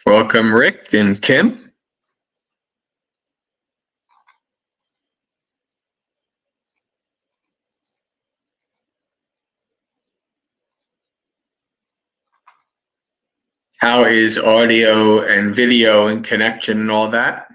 Welcome, Rick and Kim. How is audio and video and connection and all that?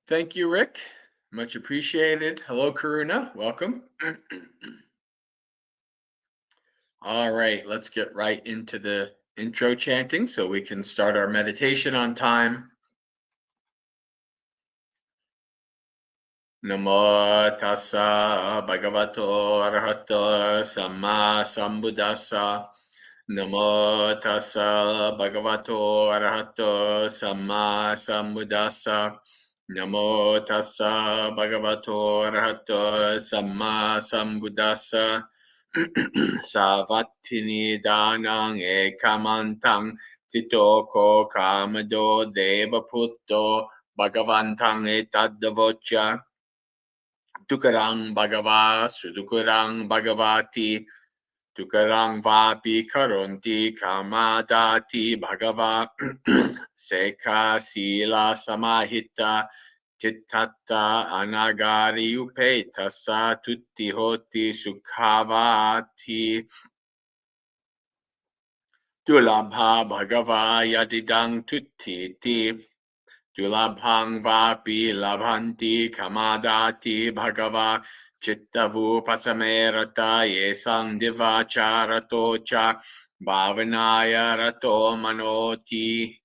Thank you, Rick. Much appreciated. Hello, Karuna. Welcome. All right, let's get right into the intro chanting so we can start our meditation on time. Namo tassa bhagavato arahato samma sambuddhassa. Namo tassa bhagavato arahato samma sambuddhassa. Namo tassa bhagavato arahato samma sambuddhassa. Savatini danang ekamantang titoko kamado devaputto bhagavantang etadavocha. Tukarang bhagava sudukurang bhagavati. Tukarang vapi karonti kamadati bhagava. Seka sila samahita. Chittata anagari upetasa tutti hoti sukhavati. Dulabha bhagava yadidang tuttiti. Dulabhang vapi labhanti kamadati bhagava. Chittavu pasamerata yesang divacharato cha. Bhavanaya rato manoti.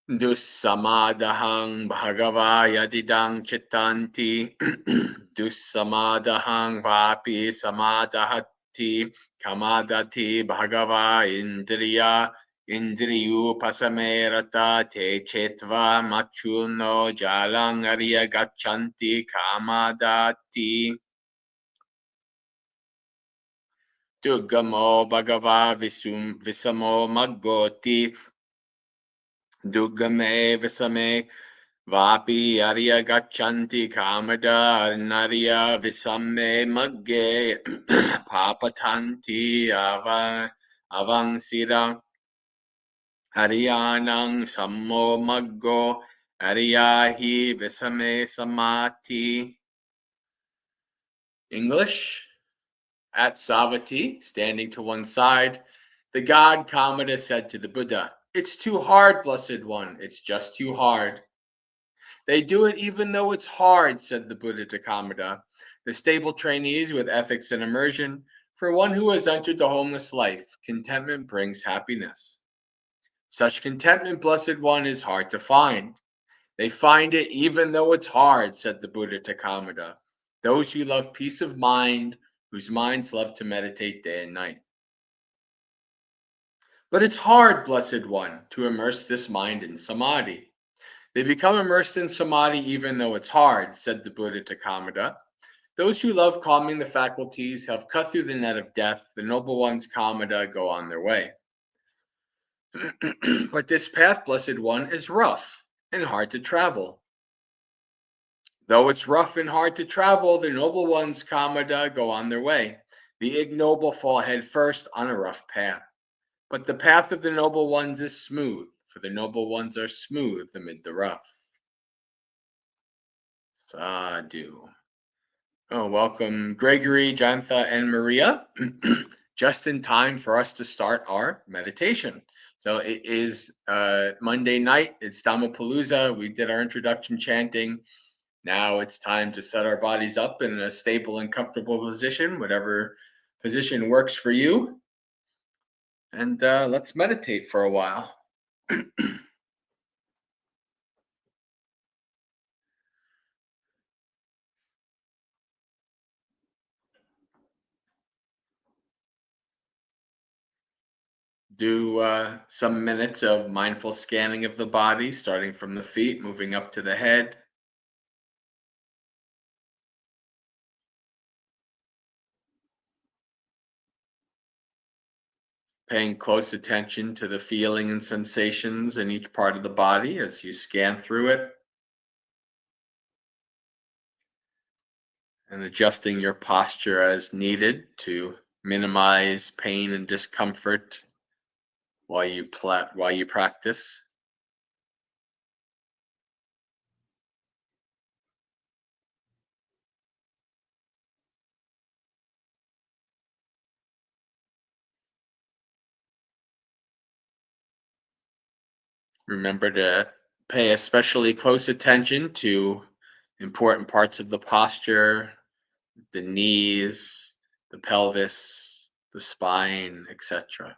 Dussamadahang bhagava yadidang chittanti. Dussamadahang vapi samadahati. Kamadati bhagava indriya. Indriyu pasamerata te chetva machuno jalang arya gachanti kamadati. Dugamo bhagava visamo maggoti. Dugame visame vapi arya gachanti kamada arnarya visame magge papatanti avangsira hariyanang sammo maggo ariyahi visame samati. English. At Savatthi, standing to one side, the god Kamada said to the Buddha, "It's too hard, Blessed One. It's just too hard." "They do it even though it's hard," said the Buddha to Kamada, the stable trainees with ethics and immersion. "For one who has entered the homeless life, contentment brings happiness." "Such contentment, Blessed One, is hard to find." "They find it even though it's hard," said the Buddha to Kamada. "Those who love peace of mind, whose minds love to meditate day and night." "But it's hard, Blessed One, to immerse this mind in samadhi." "They become immersed in samadhi even though it's hard," said the Buddha to Kamada. "Those who love calming the faculties have cut through the net of death. The noble ones, Kamada, go on their way." "But this path, Blessed One, is rough and hard to travel." "Though it's rough and hard to travel, the noble ones, Kamada, go on their way. The ignoble fall head first on a rough path. But the path of the noble ones is smooth, for the noble ones are smooth amid the rough." Sadhu. Oh, welcome, Gregory, Jantha, and Maria. Just in time for us to start our meditation. So it is Monday night. It's Dhammapalooza. We did our introduction chanting. Now it's time to set our bodies up in a stable and comfortable position, whatever position works for you. And let's meditate for a while. Do some minutes of mindful scanning of the body, starting from the feet, moving up to the head. Paying close attention to the feeling and sensations in each part of the body as you scan through it, and adjusting your posture as needed to minimize pain and discomfort while you practice. Remember to pay especially close attention to important parts of the posture, the knees, the pelvis, the spine, etc.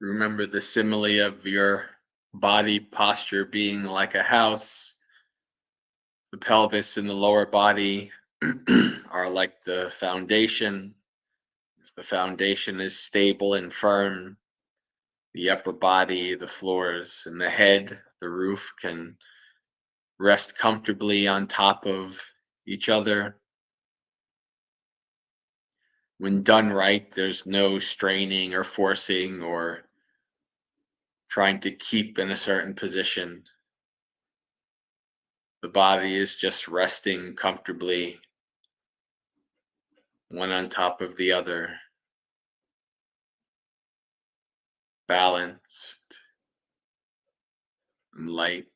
Remember the simile of your body posture being like a house. The pelvis and the lower body are like the foundation. If the foundation is stable and firm, the upper body, the floors, and the head, the roof can rest comfortably on top of each other. When done right, there's no straining or forcing or trying to keep in a certain position. The body is just resting comfortably, one on top of the other, balanced and light,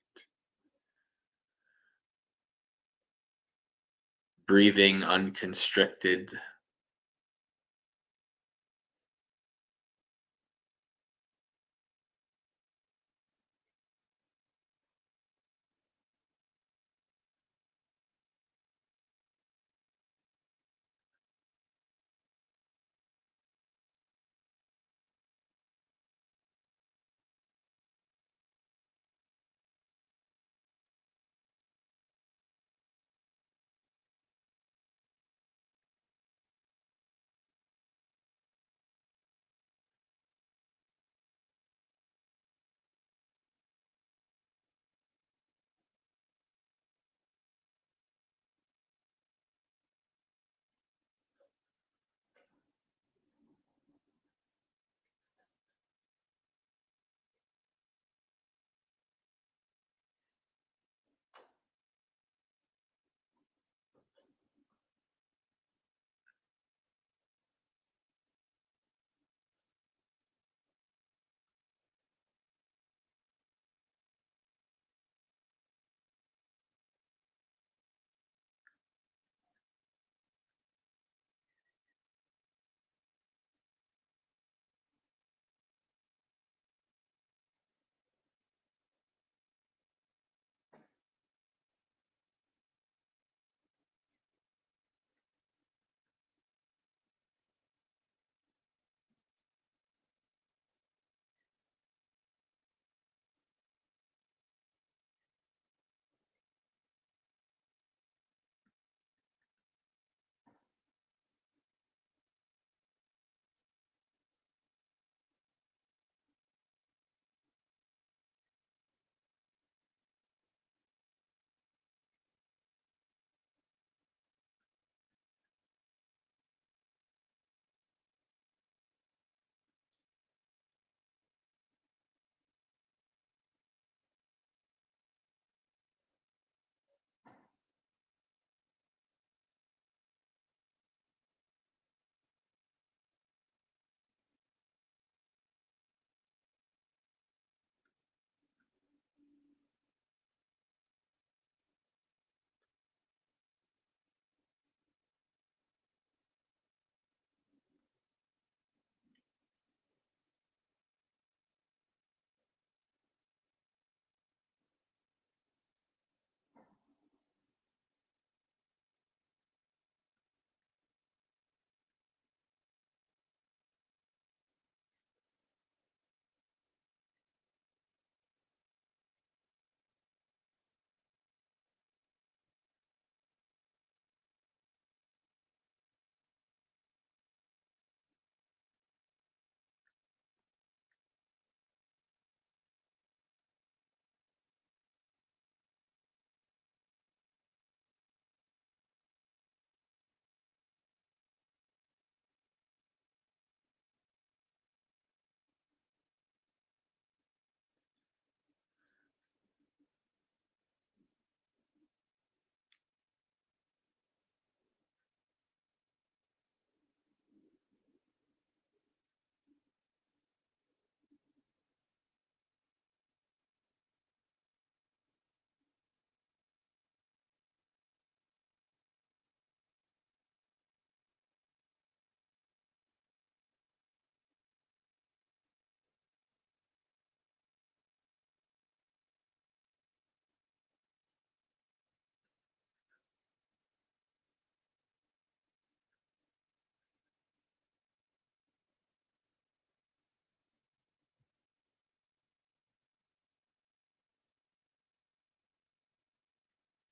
breathing unconstricted.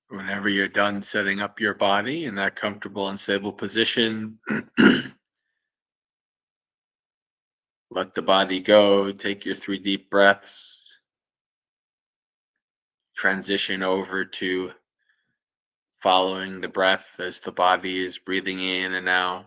Whenever you're done setting up your body in that comfortable and stable position, let the body go. Take your 3 deep breaths. Transition over to following the breath as the body is breathing in and out.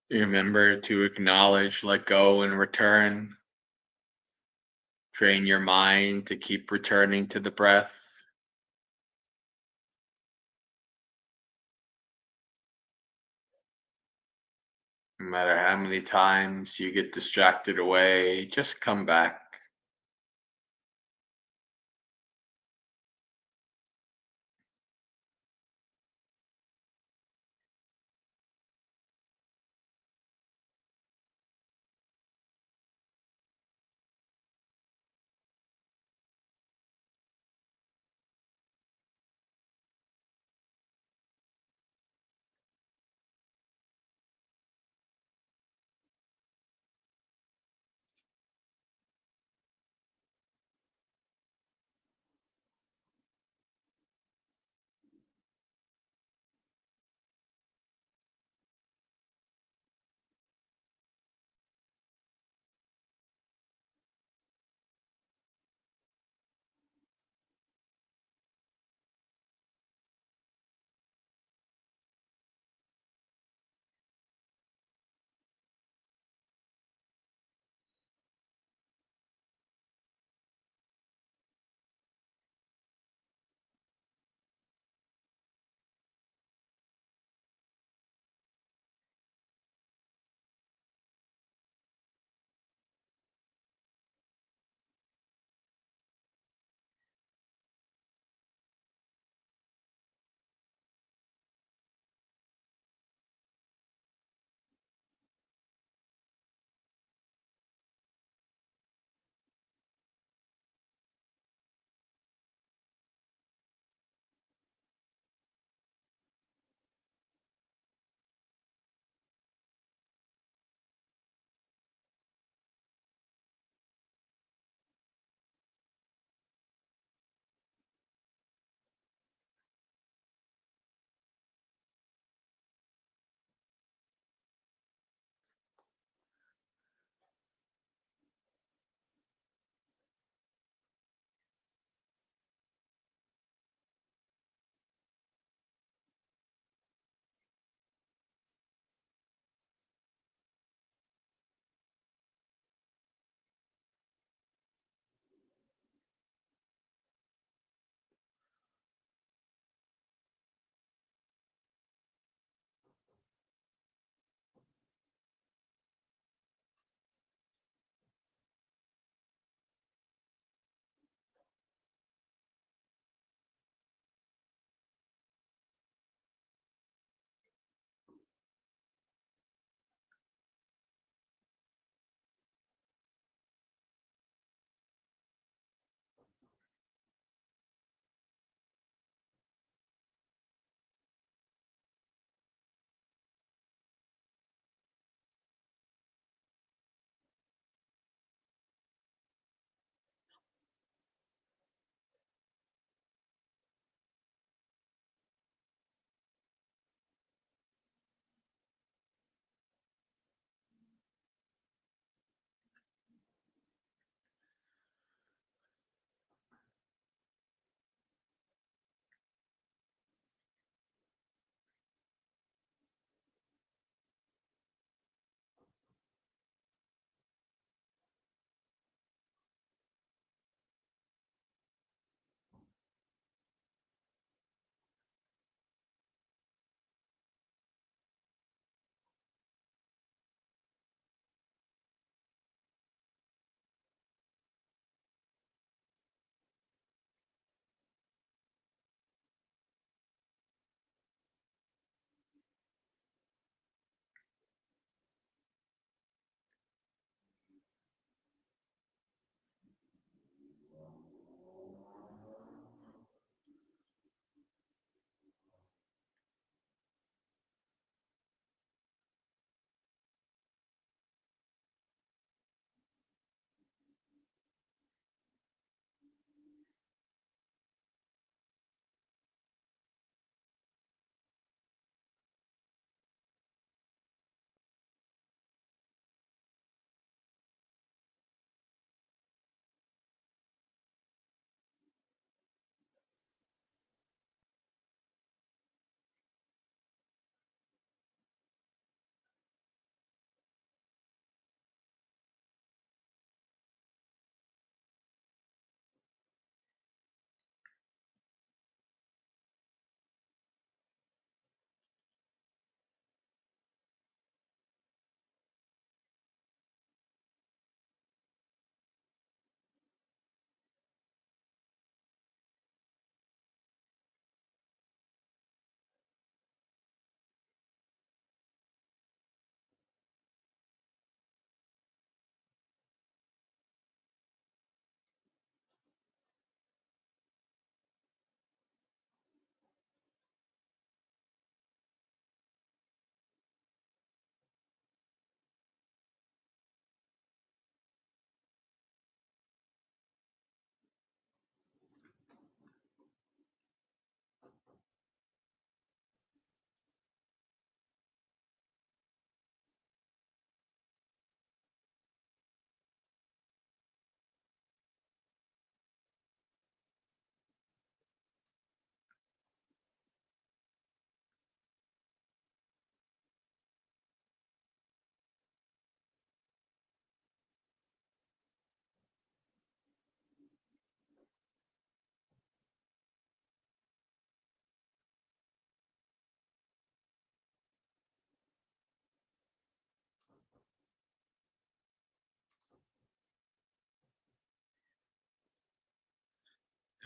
Remember to acknowledge, let go, and return. Train your mind to keep returning to the breath. No matter how many times you get distracted away, just come back.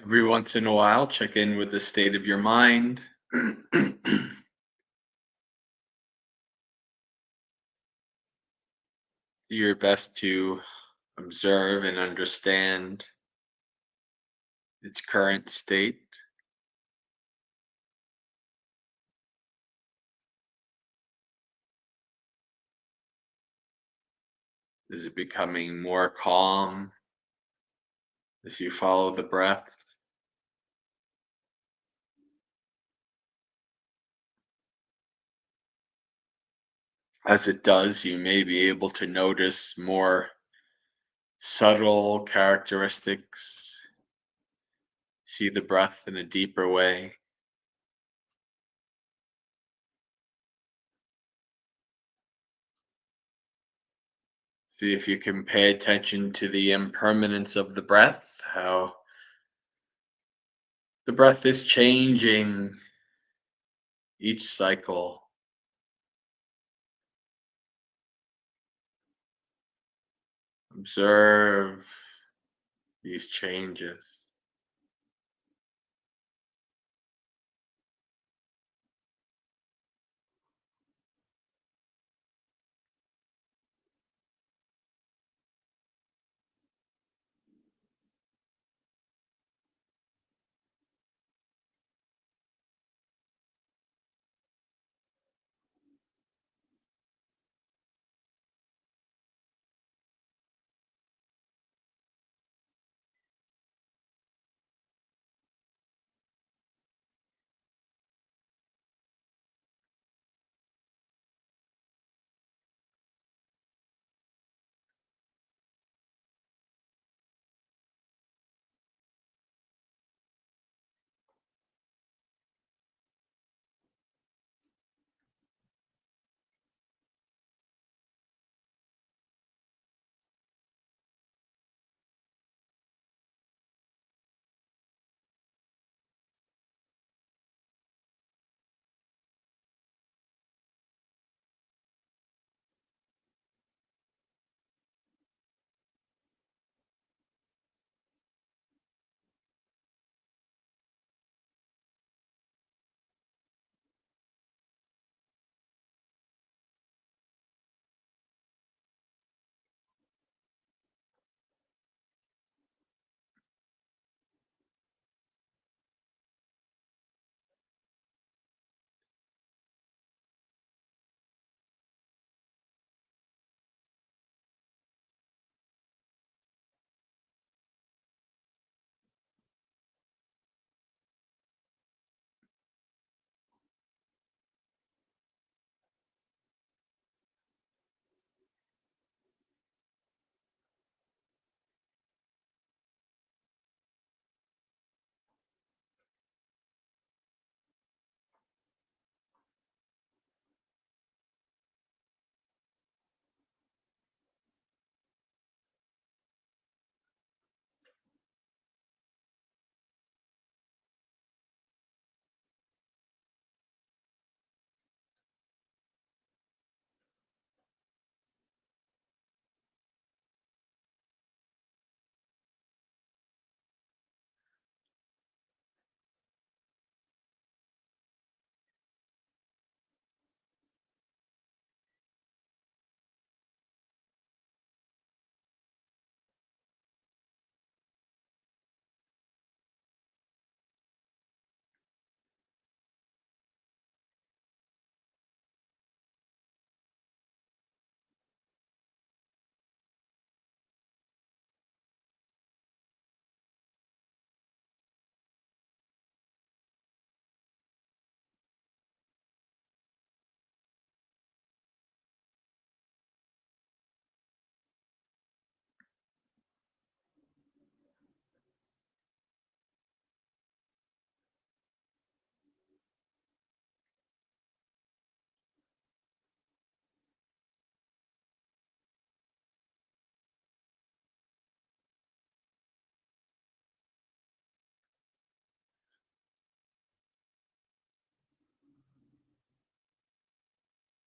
Every once in a while, check in with the state of your mind. Do your best to observe and understand its current state. Is it becoming more calm as you follow the breath? As it does, you may be able to notice more subtle characteristics, see the breath in a deeper way. See if you can pay attention to the impermanence of the breath, how the breath is changing each cycle. Observe these changes.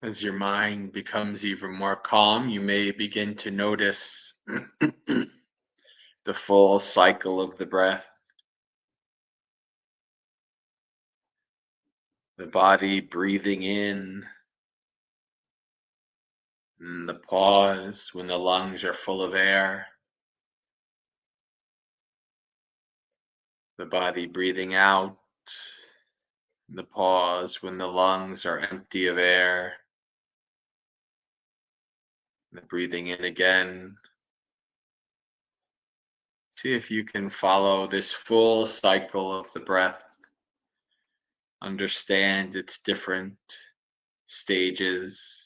As your mind becomes even more calm, you may begin to notice the full cycle of the breath. The body breathing in, and the pause when the lungs are full of air. The body breathing out, the pause when the lungs are empty of air. The breathing in again. See if you can follow this full cycle of the breath. Understand its different stages.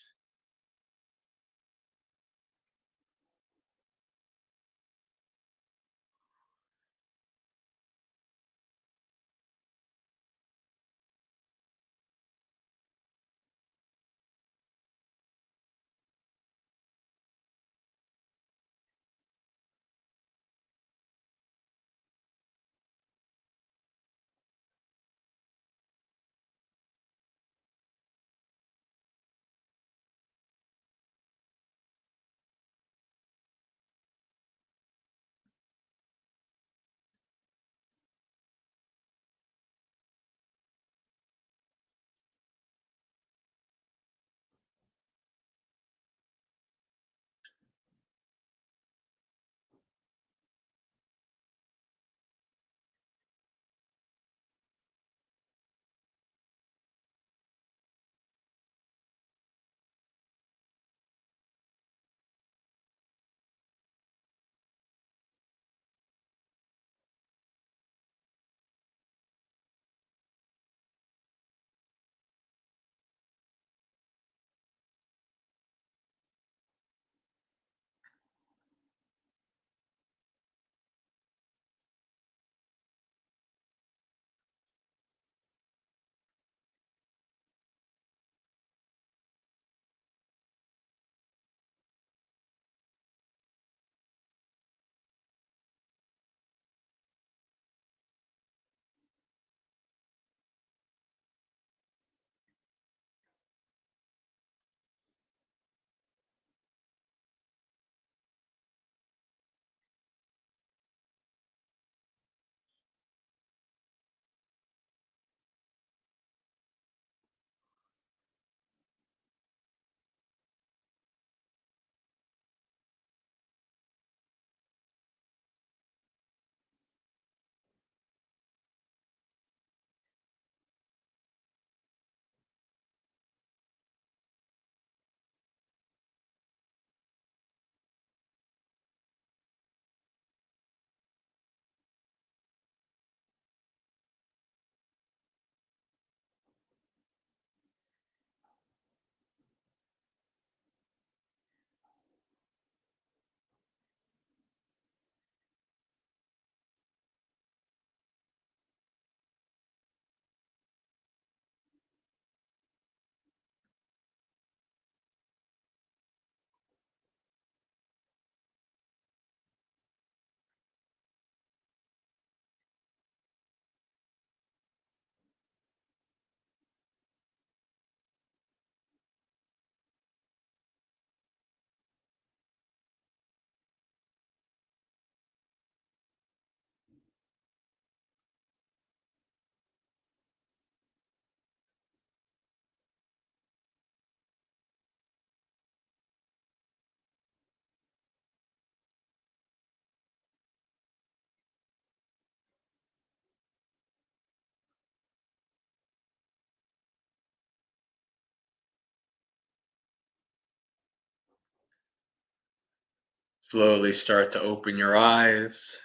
Slowly start to open your eyes.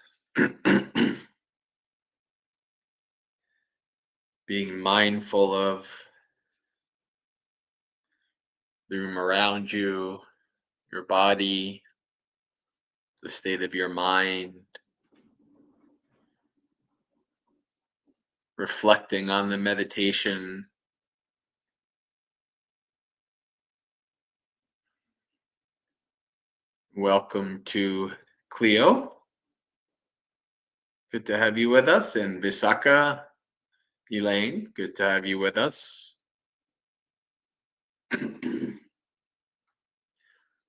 Being mindful of the room around you, your body, the state of your mind, reflecting on the meditation. Welcome to Cleo. Good to have you with us. And Visaka, Elaine, good to have you with us.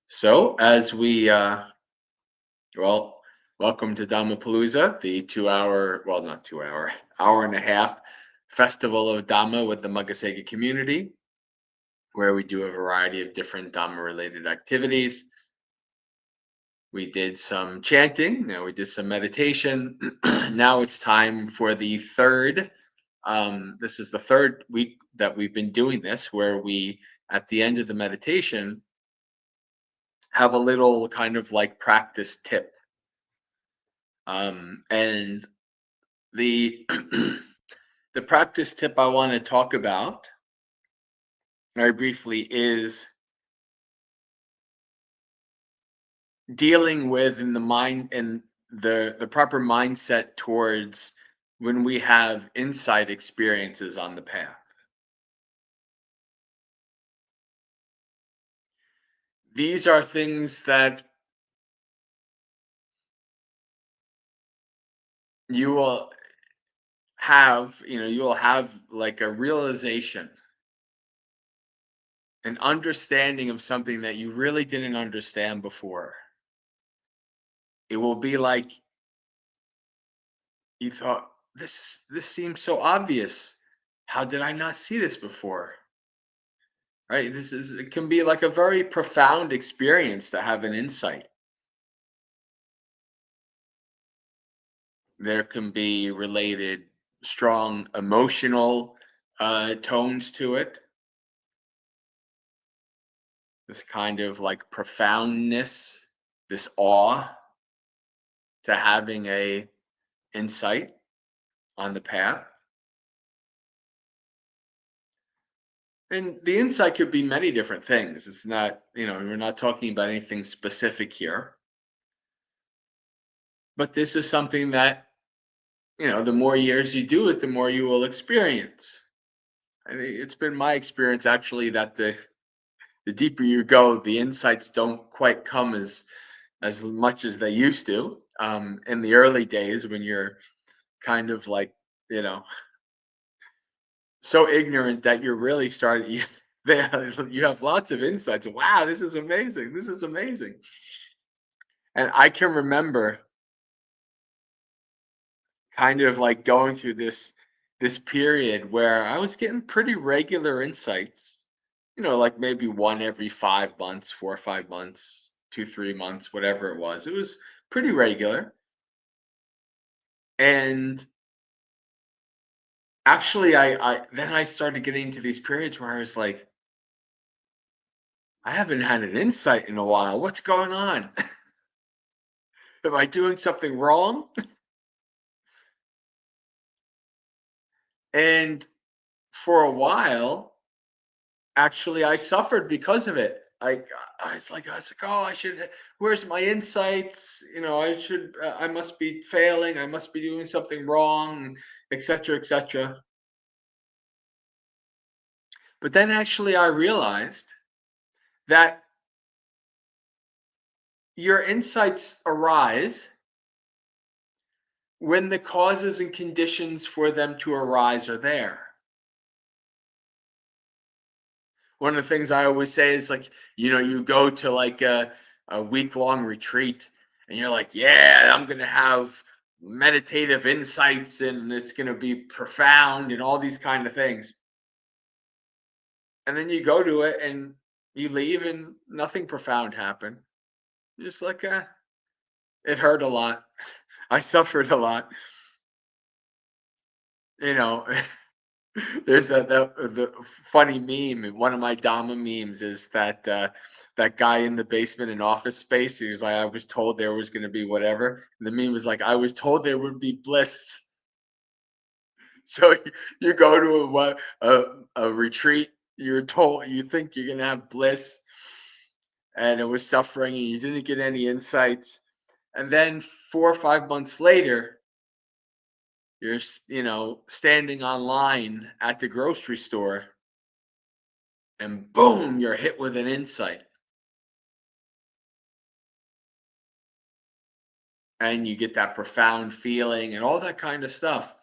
So as we, welcome to Dhammapalooza, the 2 hour, well, not 2 hour, hour and a half festival of Dhamma with the Magasega community, where we do a variety of different Dhamma-related activities. We did some chanting, we did some meditation. Now it's time for the third. This is the third week that we've been doing this, where we, at the end of the meditation, have a little kind of like practice tip. And the the practice tip I want to talk about very briefly is dealing with in the mind and the proper mindset towards when we have insight experiences on the path. These are things that you will have like a realization, an understanding of something that you really didn't understand before. It will be like you thought, this seems so obvious. How did I not see this before? Right? It can be like a very profound experience to have an insight. There can be related strong emotional tones to it. This kind of like profoundness, this awe to having a insight on the path. And the insight could be many different things. It's not, we're not talking about anything specific here. But this is something that, the more years you do it, the more you will experience. I think it's been my experience actually that the deeper you go, the insights don't quite come as much as they used to. In the early days when you're kind of like, so ignorant that you're really starting you have lots of insights. Wow, this is amazing. This is amazing. And I can remember kind of like going through this period where I was getting pretty regular insights, like maybe one every 5 months, 4 or 5 months, 2, 3 months, whatever it was. It was pretty regular. And actually I started getting into these periods where I was like, I haven't had an insight in a while. What's going on? Am I doing something wrong? And for a while, actually, I suffered because of it. I was like, oh, I should. Where's my insights? I must be failing. I must be doing something wrong, etc., etc. But then, actually, I realized that your insights arise when the causes and conditions for them to arise are there. One of the things I always say is like, you go to like a week-long retreat and you're like, yeah, I'm going to have meditative insights and it's going to be profound and all these kind of things. And then you go to it and you leave and nothing profound happened. You're just like, it hurt a lot. I suffered a lot. You know, There's the funny meme. One of my Dhamma memes is that guy in the basement in Office Space. He was like, I was told there was going to be whatever. And the meme was like, I was told there would be bliss. So you go to a retreat. You're told you think you're going to have bliss, and it was suffering, and you didn't get any insights. And then 4 or 5 months later, you're standing online at the grocery store and boom, you're hit with an insight. And you get that profound feeling and all that kind of stuff.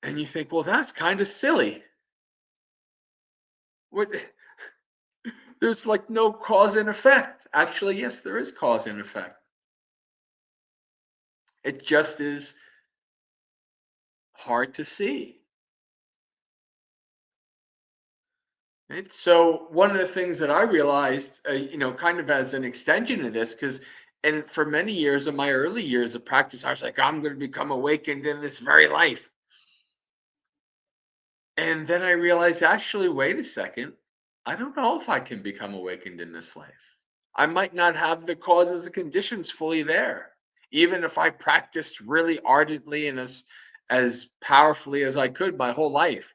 And you think, well, that's kind of silly. What? There's like no cause and effect. Actually, yes, there is cause and effect. It just is hard to see. Right? So one of the things that I realized, kind of as an extension of this, because and for many years in my early years of practice, I was like, I'm going to become awakened in this very life. And then I realized, actually, wait a second. I don't know if I can become awakened in this life. I might not have the causes and conditions fully there. Even if I practiced really ardently and as powerfully as I could my whole life,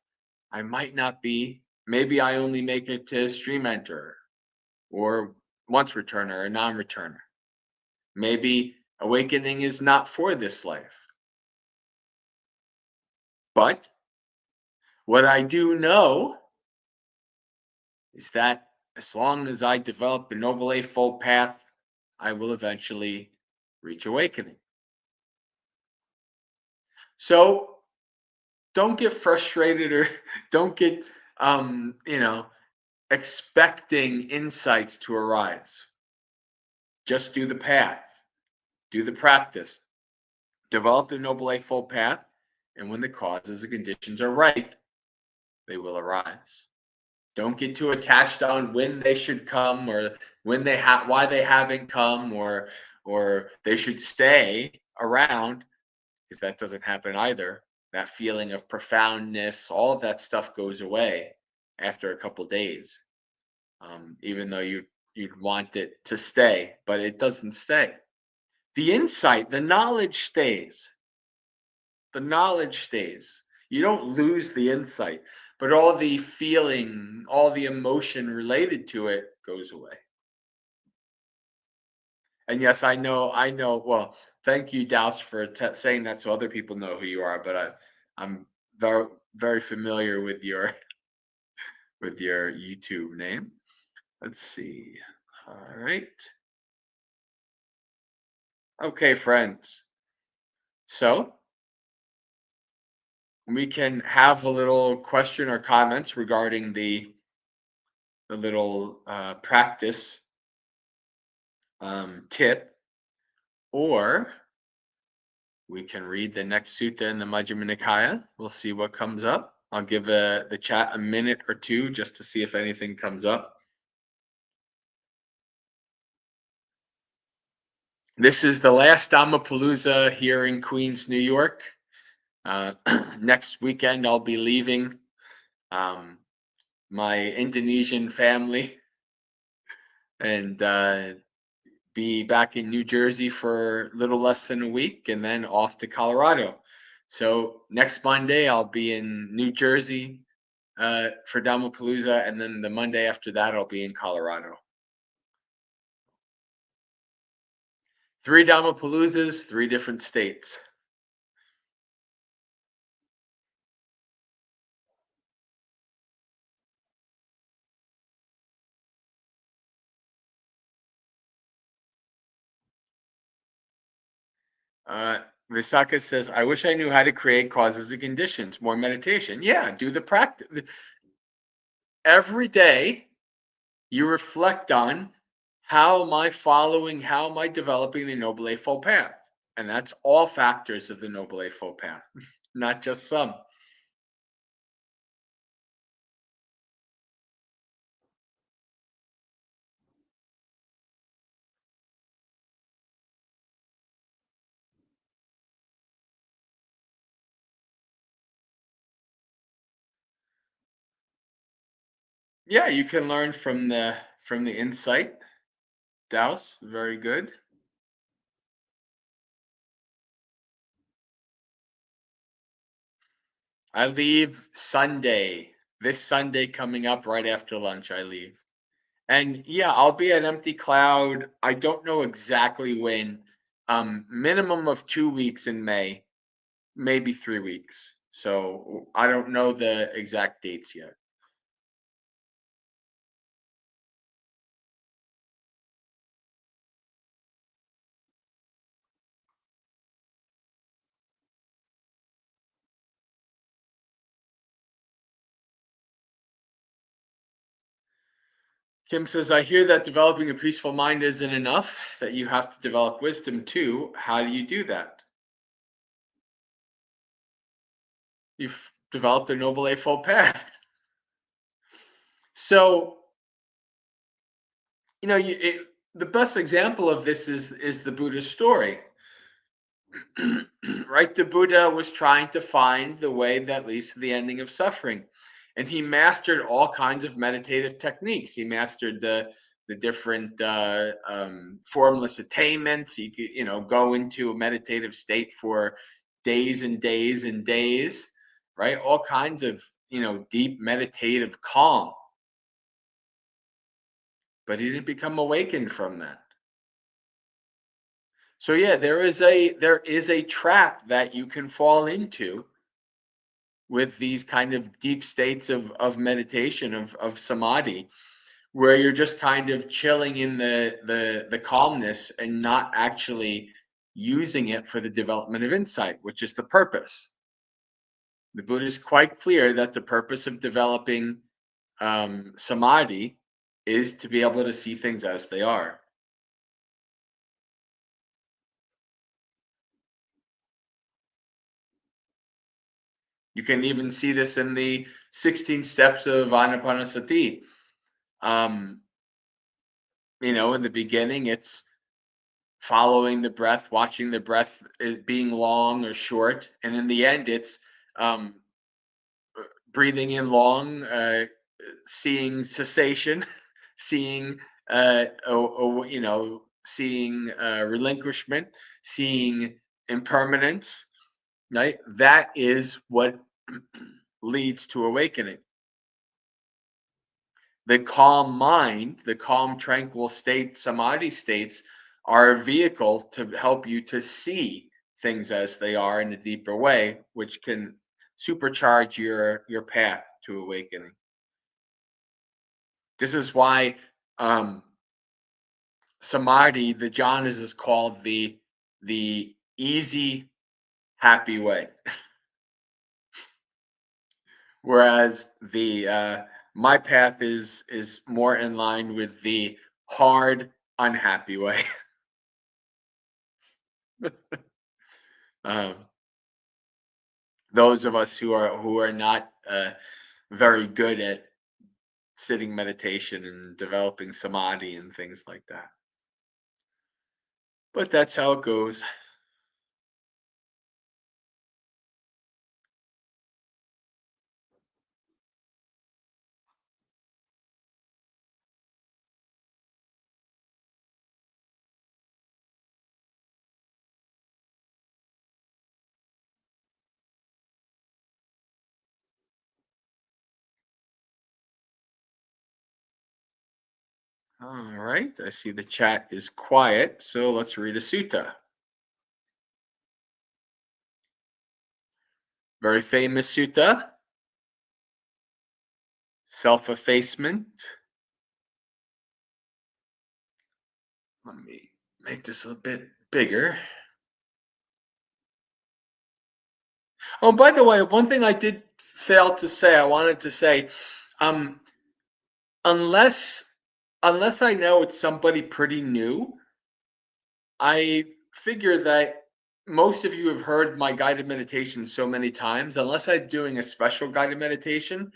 I might not be. Maybe I only make it to stream enter or once returner or non-returner. Maybe awakening is not for this life. But what I do know is that as long as I develop the Noble Eightfold Path, I will eventually reach awakening. So don't get frustrated or don't get, expecting insights to arise. Just do the path, do the practice, develop the Noble Eightfold Path, and when the causes and conditions are right, they will arise. Don't get too attached on when they should come or when why they haven't come or they should stay around, because that doesn't happen either. That feeling of profoundness, all of that stuff goes away after a couple days. Even though you'd want it to stay, but it doesn't stay. The insight, the knowledge stays. The knowledge stays. You don't lose the insight, but all the feeling, all the emotion related to it goes away. And yes, I know. Well, thank you, Douse, for saying that so other people know who you are. But I'm very, very familiar with your YouTube name. Let's see. All right. Okay, friends. So we can have a little question or comments regarding the little practice tip, or we can read the next sutta in the Majjhima Nikaya. We'll see what comes up. I'll give the chat a minute or two just to see if anything comes up. This is the last Dhammapalooza here in Queens, New York. Next weekend, I'll be leaving my Indonesian family and be back in New Jersey for a little less than a week and then off to Colorado. So next Monday, I'll be in New Jersey for Dhammapalooza, and then the Monday after that, I'll be in Colorado. 3 Dhammapaloozas, 3 different states. Visaka says, I wish I knew how to create causes and conditions. More meditation. Yeah, do the practice. Every day, you reflect on how am I following, how am I developing the Noble Eightfold Path? And that's all factors of the Noble Eightfold Path, not just some. Yeah, you can learn from the insight. Douse, very good. I leave Sunday. This Sunday coming up right after lunch, I leave. And yeah, I'll be at Empty Cloud. I don't know exactly when. Minimum of 2 weeks in May, maybe 3 weeks. So I don't know the exact dates yet. Kim says, I hear that developing a peaceful mind isn't enough, that you have to develop wisdom too. How do you do that? You've developed a Noble Eightfold Path. So, the best example of this is the Buddha's story. Right? The Buddha was trying to find the way that leads to the ending of suffering. And he mastered all kinds of meditative techniques. He mastered the different formless attainments. He could, go into a meditative state for days and days and days, right? All kinds of, deep meditative calm. But he didn't become awakened from that. So yeah, there is a trap that you can fall into with these kind of deep states of meditation, of samadhi, where you're just kind of chilling in the calmness and not actually using it for the development of insight, which is the purpose. The Buddha is quite clear that the purpose of developing samadhi is to be able to see things as they are. You can even see this in the 16 steps of Anapanasati. In the beginning, it's following the breath, watching the breath being long or short, and in the end, it's um, breathing in long, seeing cessation, seeing seeing relinquishment, seeing impermanence. Right, that is what leads to awakening. The calm mind, the calm, tranquil state, samadhi states are a vehicle to help you to see things as they are in a deeper way, which can supercharge your path to awakening. This is why samadhi, the jhanas, is called the easy, happy way. Whereas the my path is more in line with the hard, unhappy way. um, those of us who are not very good at sitting meditation and developing samadhi and things like that. But that's how it goes. All right, I see the chat is quiet, so let's read a sutta. Very famous sutta, self-effacement. Let me make this a bit bigger. Oh, by the way, one thing I did fail to say, I wanted to say, um, unless I know it's somebody pretty new, I figure that most of you have heard my guided meditation so many times. Unless I'm doing a special guided meditation,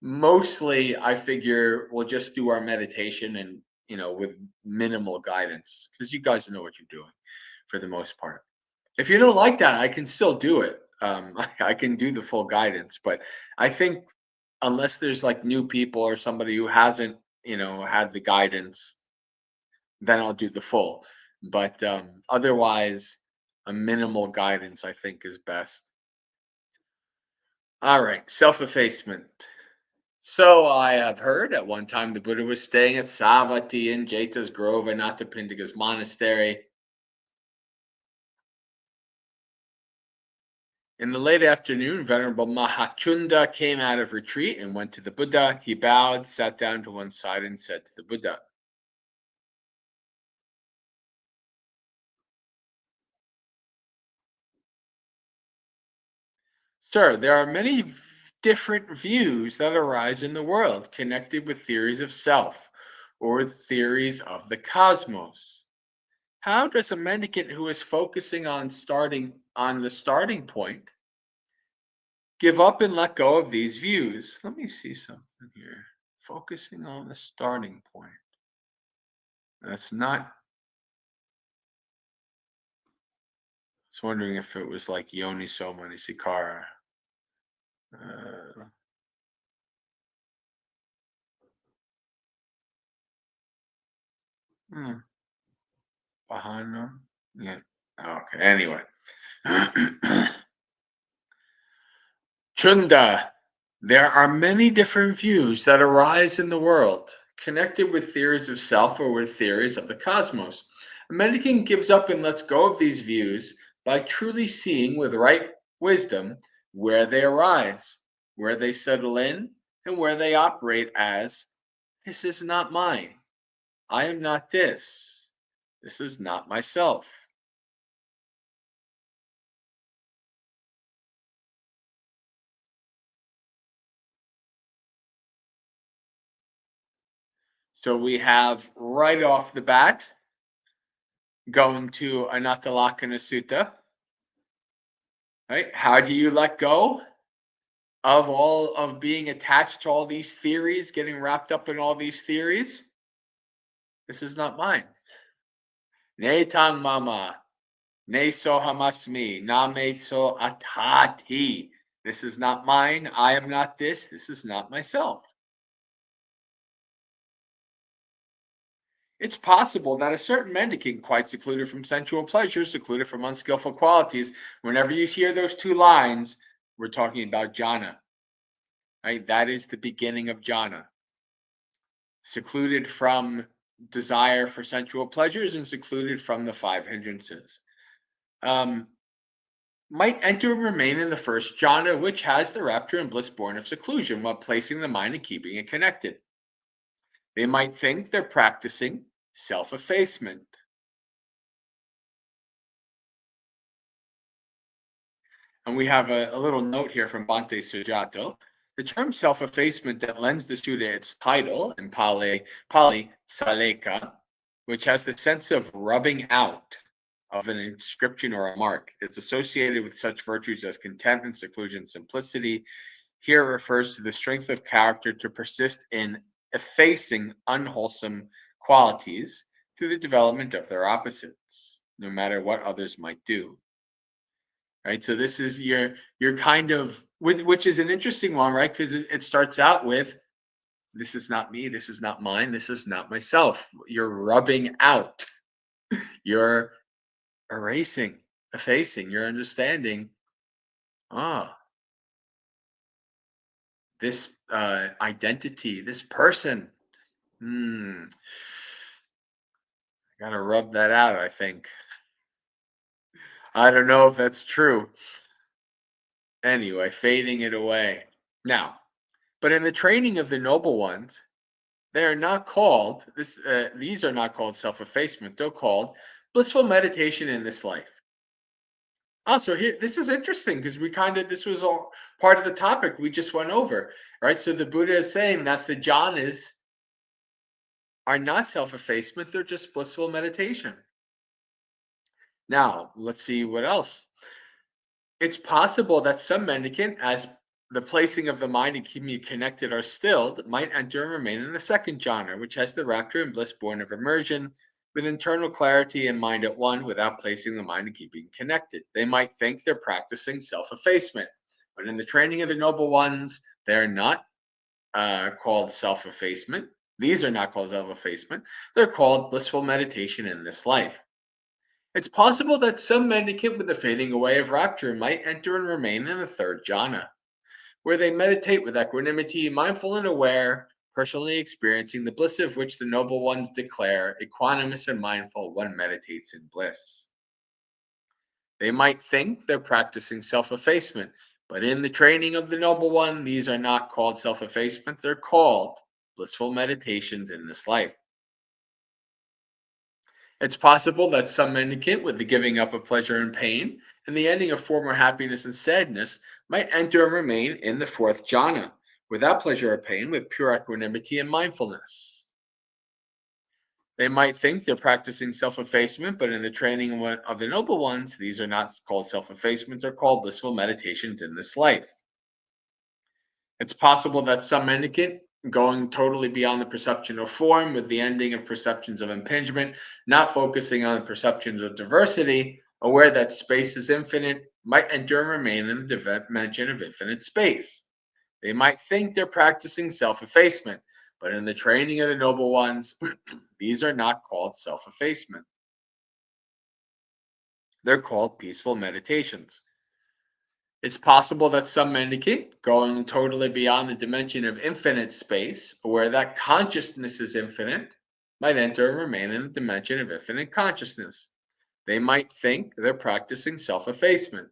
mostly I figure we'll just do our meditation and with minimal guidance because you guys know what you're doing for the most part. If you don't like that, I can still do it. I can do the full guidance, but I think unless there's like new people or somebody who hasn't, had the guidance, then I'll do the full. But otherwise, a minimal guidance I think is best. All right, self-effacement. So I have heard at one time the Buddha was staying at Savatthi in Jeta's Grove, Anathapindika's monastery. In the late afternoon, Venerable Mahachunda came out of retreat and went to the Buddha. He bowed, sat down to one side, and said to the Buddha, "Sir, there are many different views that arise in the world connected with theories of self or theories of the cosmos. How does a mendicant who is focusing on the starting point give up and let go of these views. Let me see something here. Focusing on the starting point. That's not. I was wondering if it was like Yoniso Manasikara. Uh, hmm, Bahana. Yeah. Okay. Anyway. Chunda. There are many different views that arise in the world, connected with theories of self or with theories of the cosmos. A mendicant gives up and lets go of these views by truly seeing with right wisdom where they arise, where they settle in, and where they operate as this is not mine. I am not this. This is not myself. So we have right off the bat going to Anatalakkhana Sutta. Right? How do you let go of all of being attached to all these theories, getting wrapped up in all these theories? This is not mine. Ne tang mama, ne so hamasmi, na me so atati. This is not mine. I am not this. This is not myself. It's possible that a certain mendicant, quite secluded from sensual pleasures, secluded from unskillful qualities, whenever you hear those two lines, we're talking about jhana, right? That is the beginning of jhana. Secluded from desire for sensual pleasures and secluded from the five hindrances. Might enter and remain in the first jhana, which has the rapture and bliss born of seclusion, while placing the mind and keeping it connected. They might think they're practicing self effacement. And we have a little note here from Bhante Sujato. The term self effacement that lends the Sutta its title in Pali Saleka, which has the sense of rubbing out of an inscription or a mark. It's associated with such virtues as contentment, seclusion, simplicity. Here it refers to the strength of character to persist in effacing unwholesome qualities through the development of their opposites, no matter what others might do. Right, so this is your kind of, which is an interesting one, right? Because it starts out with this is not me, this is not mine, this is not myself. You're rubbing out, you're erasing, effacing, you're understanding. Ah, this identity, this person. Gotta rub that out, I think. I don't know if that's true. Anyway, fading it away. Now, but in the training of the noble ones, they are not called this. These are not called self-effacement. They're called blissful meditation in this life. Also, here this is interesting because we kind of this was all part of the topic we just went over, right? So the Buddha is saying that the jhanas are not self-effacement; they're just blissful meditation. Now, let's see what else. It's possible that some mendicant, as the placing of the mind and keeping it connected are stilled, might enter and remain in the second jhana, which has the rapture and bliss born of immersion, with internal clarity and mind at one without placing the mind and keeping it connected. They might think they're practicing self effacement, but in the training of the noble ones, they're not called self effacement. These are not called self effacement. They're called blissful meditation in this life. It's possible that some mendicant with the fading away of rapture might enter and remain in the third jhana, where they meditate with equanimity, mindful and aware, personally experiencing the bliss of which the noble ones declare, equanimous and mindful, one meditates in bliss. They might think they're practicing self effacement, but in the training of the noble one, these are not called self effacement, they're called blissful meditations in this life. It's possible that some mendicant, with the giving up of pleasure and pain and the ending of former happiness and sadness, might enter and remain in the fourth jhana, without pleasure or pain, with pure equanimity and mindfulness. They might think they're practicing self effacement, but in the training of the noble ones, these are not called self effacement, they're called blissful meditations in this life. It's possible that some mendicant, going totally beyond the perception of form with the ending of perceptions of impingement, not focusing on the perceptions of diversity, aware that space is infinite, might enter and remain in the dimension of infinite space. They might think they're practicing self effacement, but in the training of the noble ones, these are not called self effacement. They're called peaceful meditations. It's possible that some mendicant, going totally beyond the dimension of infinite space, where that consciousness is infinite, might enter and remain in the dimension of infinite consciousness. They might think they're practicing self effacement,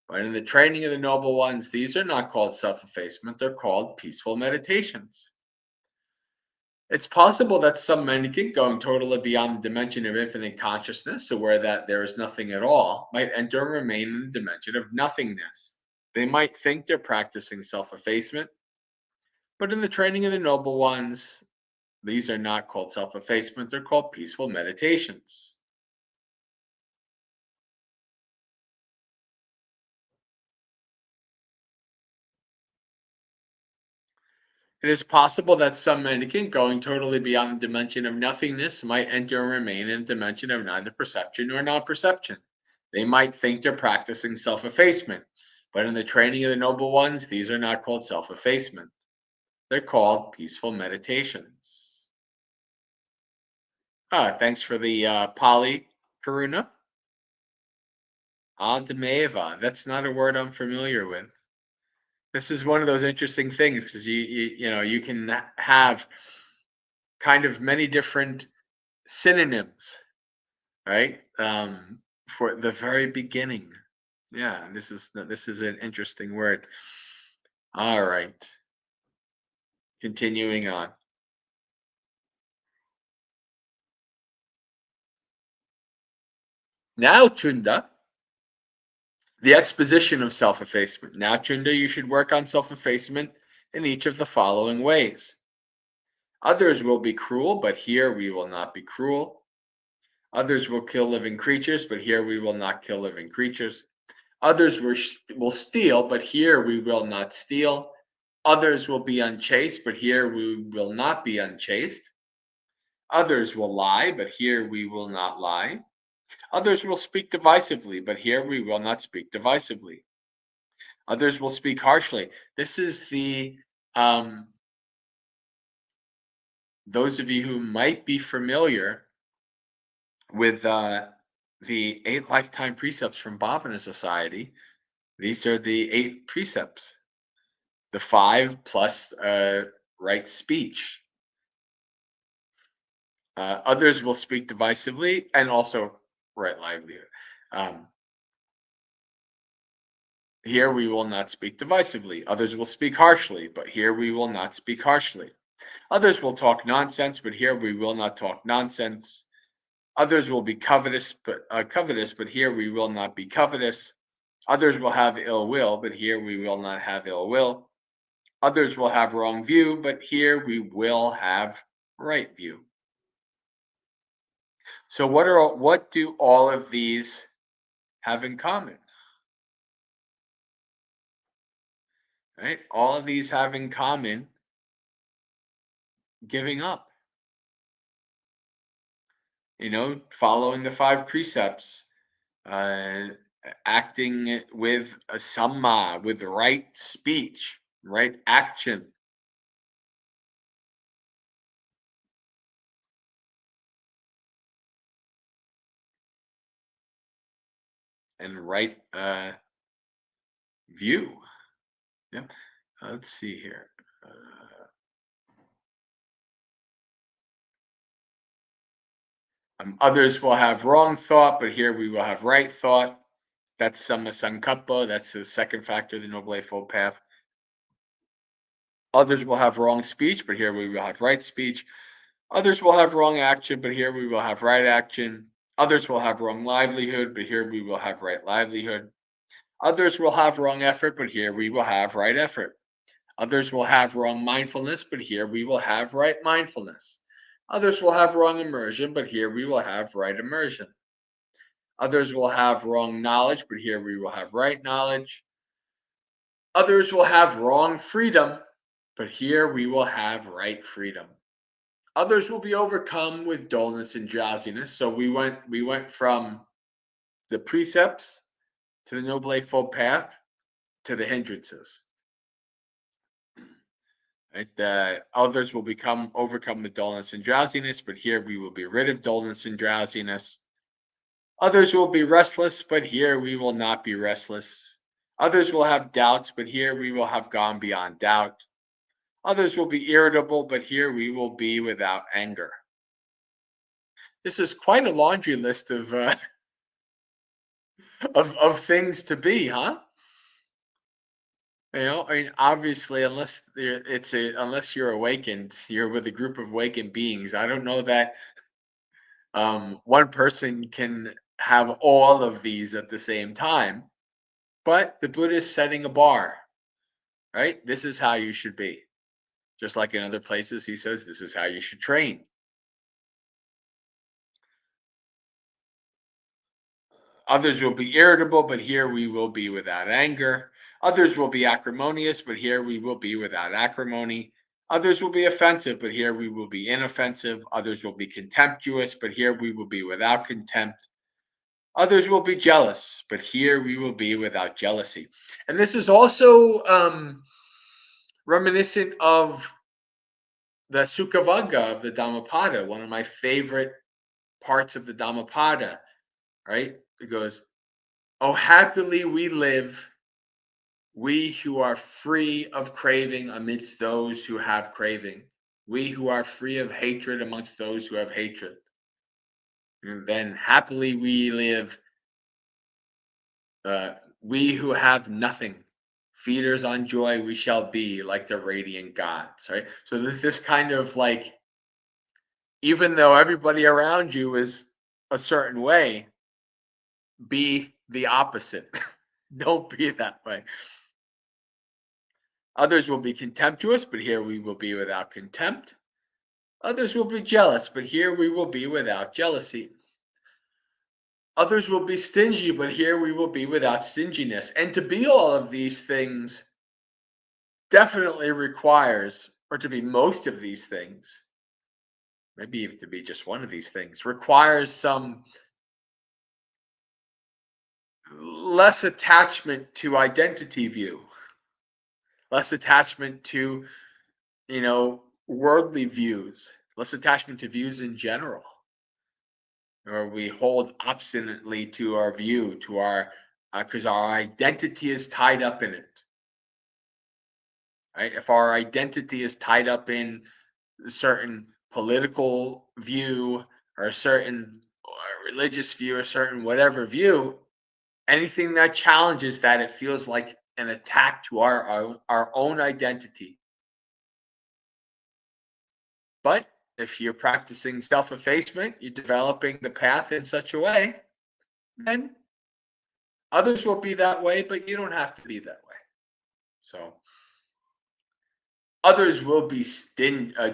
but in the training of the noble ones, these are not called self effacement, they're called peaceful meditations. It's possible that some mendicant, going totally beyond the dimension of infinite consciousness, so where that there is nothing at all, might enter and remain in the dimension of nothingness. They might think they're practicing self effacement, but in the training of the noble ones, these are not called self effacement, they're called peaceful meditations. It is possible that some mendicant, going totally beyond the dimension of nothingness, might enter and remain in a dimension of neither perception nor non perception. They might think they're practicing self effacement, but in the training of the noble ones, these are not called self effacement. They're called peaceful meditations. Thanks for the Pali Karuna. Adameva. That's not a word I'm familiar with. This is one of those interesting things because you can have kind of many different synonyms, right? For the very beginning. Yeah, this is an interesting word. All right, continuing on. Now, Chunda, the exposition of self effacement. Now, Chunda, you should work on self effacement in each of the following ways. Others will be cruel, but here we will not be cruel. Others will kill living creatures, but here we will not kill living creatures. Others will steal, but here we will not steal. Others will be unchaste, but here we will not be unchaste. Others will lie, but here we will not lie. Others will speak divisively, but here we will not speak divisively. Others will speak harshly. This is those of you who might be familiar with the 8 lifetime precepts from Bhavana Society. These are the 8 precepts, the 5 plus right speech. Others will speak divisively and also right livelihood. Here we will not speak divisively. Others will speak harshly, but here we will not speak harshly. Others will talk nonsense, but here we will not talk nonsense. Others will be covetous, but here we will not be covetous. Others will have ill will, but here we will not have ill will. Others will have wrong view, but here we will have right view. So what do all of these have in common? Right? All of these have in common giving up. Following the 5 precepts, acting with a samma, with right speech, right action. And right view. Yeah. Let's see here. Others will have wrong thought, but here we will have right thought. That's Samma Sankappa. That's the second factor of the Noble Eightfold Path. Others will have wrong speech, but here we will have right speech. Others will have wrong action, but here we will have right action. Others will have wrong livelihood, but here we will have right livelihood. Others will have wrong effort, but here we will have right effort. Others will have wrong mindfulness, but here we will have right mindfulness. Others will have wrong immersion, but here we will have right immersion. Others will have wrong knowledge, but here we will have right knowledge. Others will have wrong freedom, but here we will have right freedom. Others will be overcome with dullness and drowsiness. So we went from the precepts to the Noble Eightfold Path to the hindrances. Right? The others will overcome with dullness and drowsiness, but here we will be rid of dullness and drowsiness. Others will be restless, but here we will not be restless. Others will have doubts, but here we will have gone beyond doubt. Others will be irritable, but here we will be without anger. This is quite a laundry list of of things to be, huh? You know, I mean, obviously, unless you're awakened, you're with a group of awakened beings. I don't know that one person can have all of these at the same time, but the Buddha is setting a bar, right? This is how you should be. Just like in other places, he says this is how you should train. Others will be irritable, but here we will be without anger. Others will be acrimonious, but here we will be without acrimony. Others will be offensive, but here we will be inoffensive. Others will be contemptuous, but here we will be without contempt. Others will be jealous, but here we will be without jealousy. And this is also reminiscent of the Sukhavagga of the Dhammapada, one of my favorite parts of the Dhammapada, right? It goes, "Oh, happily we live, we who are free of craving amidst those who have craving, we who are free of hatred amongst those who have hatred. And then happily we live, we who have nothing, feeders on joy we shall be like the radiant gods," right? So this kind of like, even though everybody around you is a certain way, be the opposite. Don't be that way. Others will be contemptuous, but here we will be without contempt. Others will be jealous, but here we will be without jealousy. Others will be stingy, but here we will be without stinginess. And to be all of these things definitely requires, or to be most of these things, maybe even to be just one of these things, requires some less attachment to identity view, less attachment to, worldly views, less attachment to views in general. Or we hold obstinately to our view, to our, because our identity is tied up in it. Right? If our identity is tied up in a certain political view or a certain religious view, or certain whatever view, anything that challenges that, it feels like an attack to our own identity. But if you're practicing self-effacement, you're developing the path in such a way, then others will be that way, but you don't have to be that way. So others will be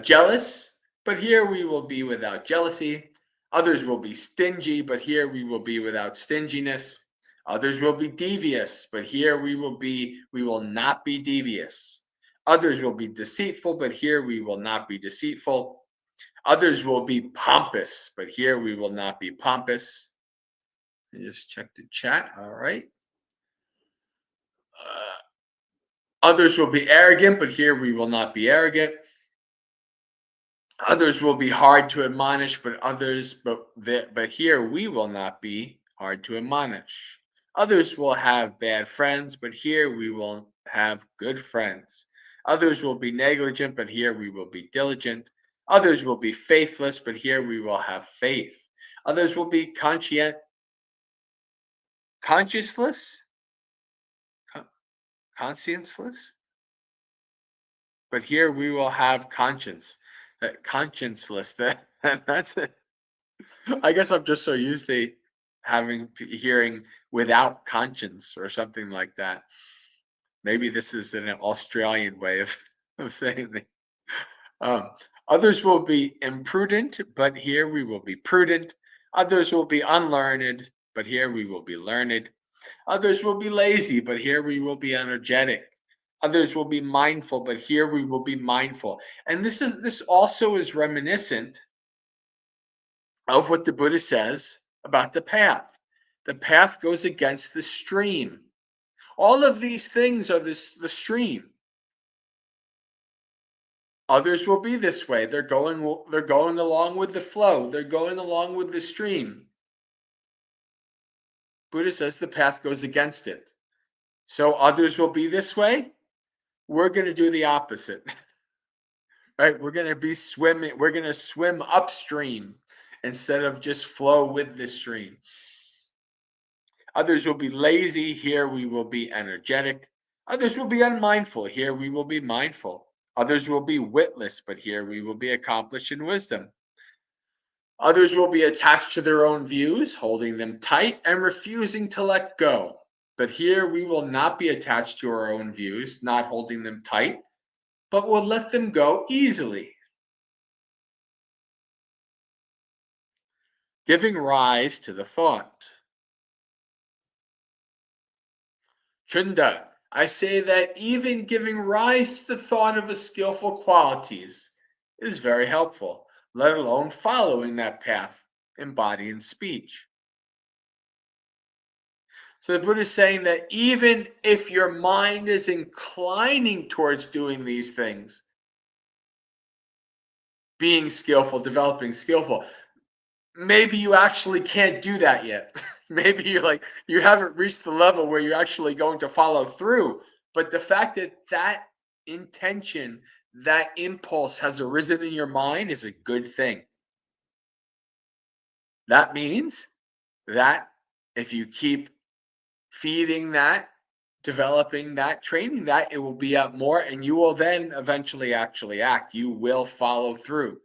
jealous, but here we will be without jealousy. Others will be stingy, but here we will be without stinginess. Others will be devious, but here we will not be devious. Others will be deceitful, but here we will not be deceitful. Others will be pompous, but here we will not be pompous. I just check the chat. All right. Others will be arrogant, but here we will not be arrogant. Others will be hard to admonish, but here we will not be hard to admonish. Others will have bad friends, but here we will have good friends. Others will be negligent, but here we will be diligent. Others will be faithless, but here we will have faith. Others will be conscienceless, conscienceless, but here we will have conscience. That conscienceless. That's it. I guess I'm just so used to hearing without conscience or something like that. Maybe this is an Australian way of saying it. Um, Others will be imprudent, but here we will be prudent. Others will be unlearned, but here we will be learned. Others will be lazy, but here we will be energetic. Others will be mindful, but here we will be mindful. And this also is reminiscent of what the Buddha says about the path. The path goes against the stream. All of these things are the stream. Others will be this way. They're going along with the flow. They're going along with the stream. Buddha says the path goes against it. So others will be this way. We're going to do the opposite. Right? We're going to be swimming. We're going to swim upstream instead of just flow with the stream. Others will be lazy. Here we will be energetic. Others will be unmindful. Here we will be mindful. Others will be witless, but here we will be accomplished in wisdom. Others will be attached to their own views, holding them tight and refusing to let go. But here we will not be attached to our own views, not holding them tight, but will let them go easily. Giving rise to the thought. Chunda, I say that even giving rise to the thought of a skillful qualities is very helpful, let alone following that path in body and speech. So the Buddha is saying that even if your mind is inclining towards doing these things, being skillful, developing skillful, maybe you actually can't do that yet. Maybe you haven't reached the level where you're actually going to follow through. But the fact that that intention, that impulse has arisen in your mind is a good thing. That means that if you keep feeding that, developing that, training that, it will be up more, and you will then eventually actually act. You will follow through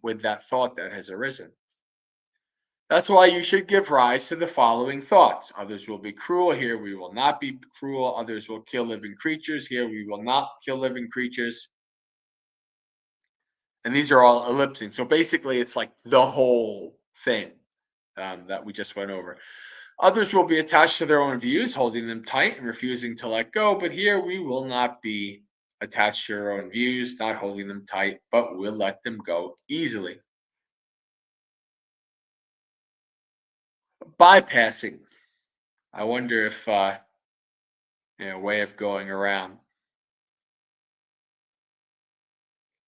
with that thought that has arisen. That's why you should give rise to the following thoughts. Others will be cruel. Here we will not be cruel. Others will kill living creatures. Here we will not kill living creatures. And these are all ellipsing. So basically, it's like the whole thing that we just went over. Others will be attached to their own views, holding them tight and refusing to let go. But here we will not be attached to our own views, not holding them tight, but we'll let them go easily. Bypassing. I wonder if a way of going around.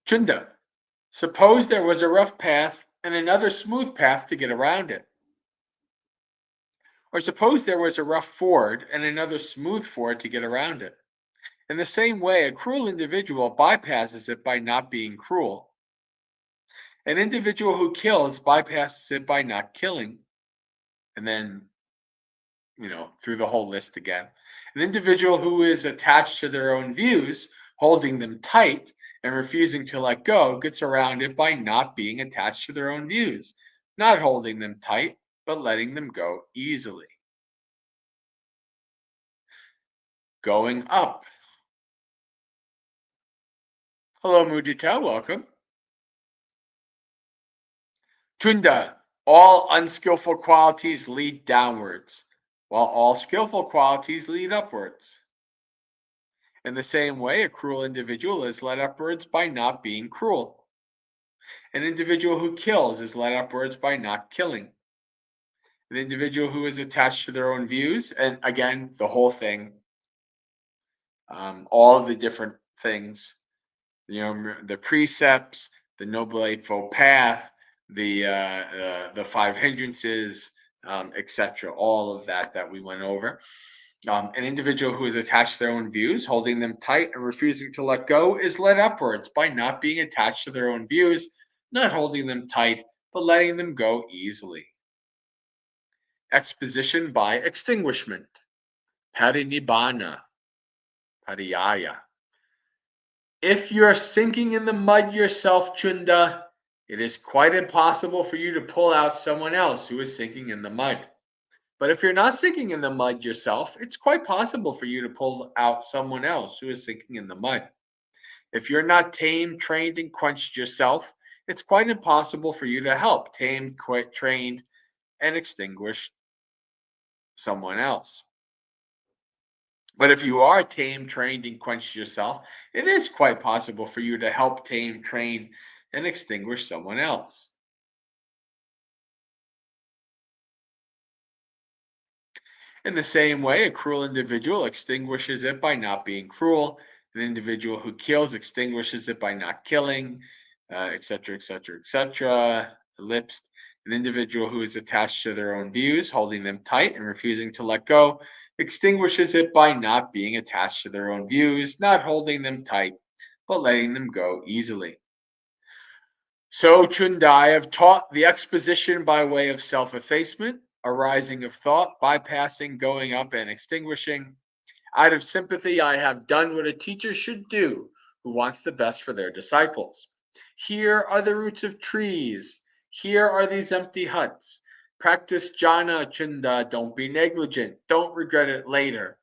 Chunda. Suppose there was a rough path and another smooth path to get around it. Or suppose there was a rough ford and another smooth ford to get around it. In the same way, a cruel individual bypasses it by not being cruel. An individual who kills bypasses it by not killing. And then, through the whole list again. An individual who is attached to their own views, holding them tight and refusing to let go, gets around it by not being attached to their own views, not holding them tight, but letting them go easily. Going up. Hello, Mudita, welcome. Chunda, all unskillful qualities lead downwards, while all skillful qualities lead upwards. In the same way, a cruel individual is led upwards by not being cruel. An individual who kills is led upwards by not killing. An individual who is attached to their own views, and again, the whole thing, all of the different things, the precepts, the Noble Eightfold Path, the five hindrances, etc. All of that we went over. An individual who is attached to their own views, holding them tight and refusing to let go, is led upwards by not being attached to their own views, not holding them tight, but letting them go easily. Exposition by extinguishment. Parinibbana. Pariyaya. If you're sinking in the mud yourself, Chunda, it is quite impossible for you to pull out someone else who is sinking in the mud. But if you're not sinking in the mud yourself, it's quite possible for you to pull out someone else who is sinking in the mud. If you're not tamed, trained, and quenched yourself, it's quite impossible for you to help tame, trained, and extinguish someone else. But if you are tamed, trained, and quenched yourself, it is quite possible for you to help tame, train, and extinguish someone else. In the same way, a cruel individual extinguishes it by not being cruel. An individual who kills extinguishes it by not killing, etc., etc., etc. Ellipsed. An individual who is attached to their own views, holding them tight and refusing to let go, extinguishes it by not being attached to their own views, not holding them tight, but letting them go easily. So Chundai have taught the exposition by way of self-effacement, arising of thought, bypassing, going up, and extinguishing. Out of sympathy, I have done what a teacher should do who wants the best for their disciples. Here are the roots of trees. Here are these empty huts. Practice jhana, Chunda. Don't be negligent. Don't regret it later.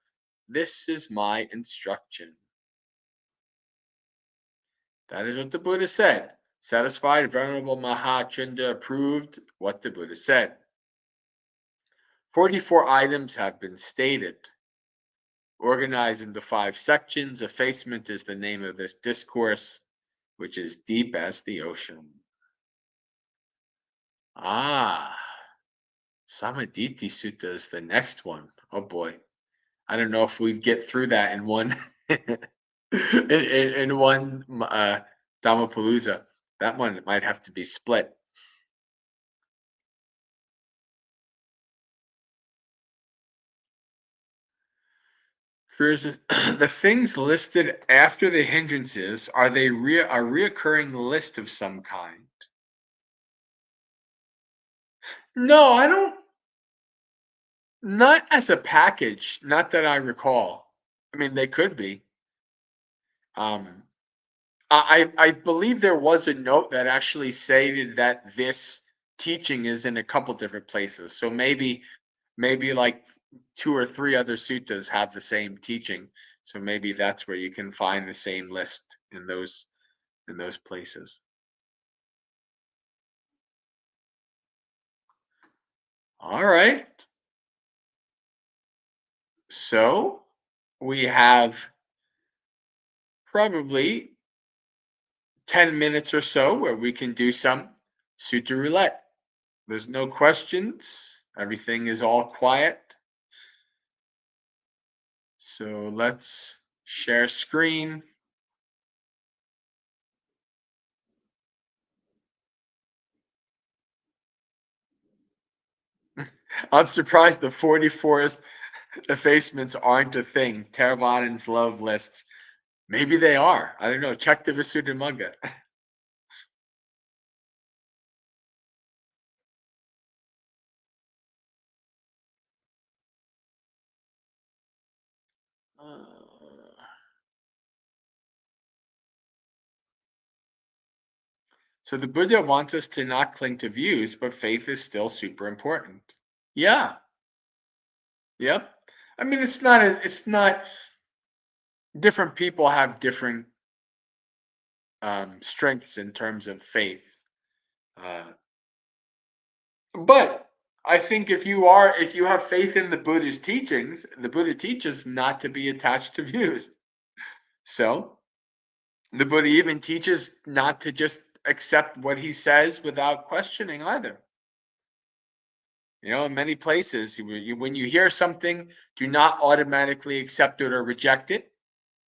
This is my instruction. That is what the Buddha said. Satisfied, Venerable Mahachanda approved what the Buddha said. 44 items have been stated. Organized into 5 sections, effacement is the name of this discourse, which is deep as the ocean. Ah, Samaditi Sutta is the next one. Oh boy. I don't know if we'd get through that in one in one Dhammapalooza. That one might have to be split. The things listed after the hindrances, are they a reoccurring list of some kind? No, I don't. Not as a package. Not that I recall. I mean, they could be. Um, I believe there was a note that actually stated that this teaching is in a couple different places. So maybe like 2 or 3 other suttas have the same teaching. So maybe that's where you can find the same list in those places. All right. So we have probably 10 minutes or so where we can do some sutta roulette. There's no questions. Everything is all quiet. So let's share screen. I'm surprised the 44th effacements aren't a thing. Theravadan's love lists. Maybe they are. I don't know. Check the Visuddhimagga. Uh, so the Buddha wants us to not cling to views, but faith is still super important. Yeah. Yep. I mean, it's not, different people have different strengths in terms of faith. Uh, but I think if you have faith in the Buddha's teachings, the Buddha teaches not to be attached to views. So the Buddha even teaches not to just accept what he says without questioning either. You know, in many places, when you hear something, do not automatically accept it or reject it,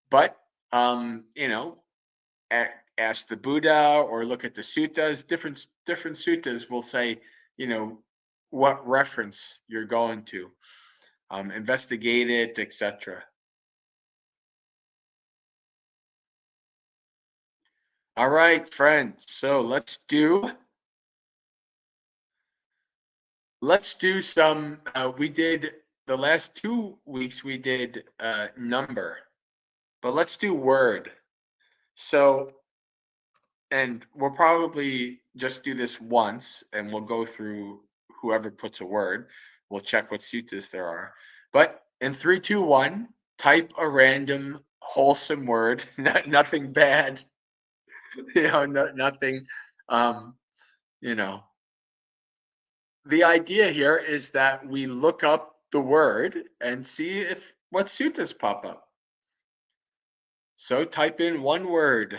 but you know, ask the Buddha or look at the suttas. Different suttas will say, you know, what reference you're going to, investigate it, etc. All right, friends. So let's do some. We did the last 2 weeks. We did number, but let's do word. So, and we'll probably just do this once, and we'll go through whoever puts a word. We'll check what suttas there are. But in 3, 2, 1, type a random wholesome word, nothing bad, nothing. Um, you know, the idea here is that we look up the word and see if what suttas pop up. So type in one word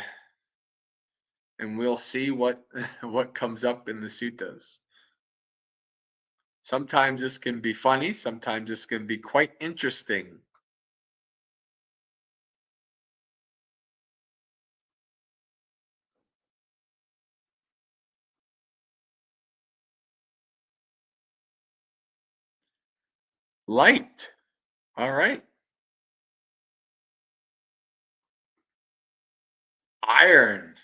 and we'll see what what comes up in the suttas. Sometimes this can be funny, sometimes this can be quite interesting. Light. All right. Iron.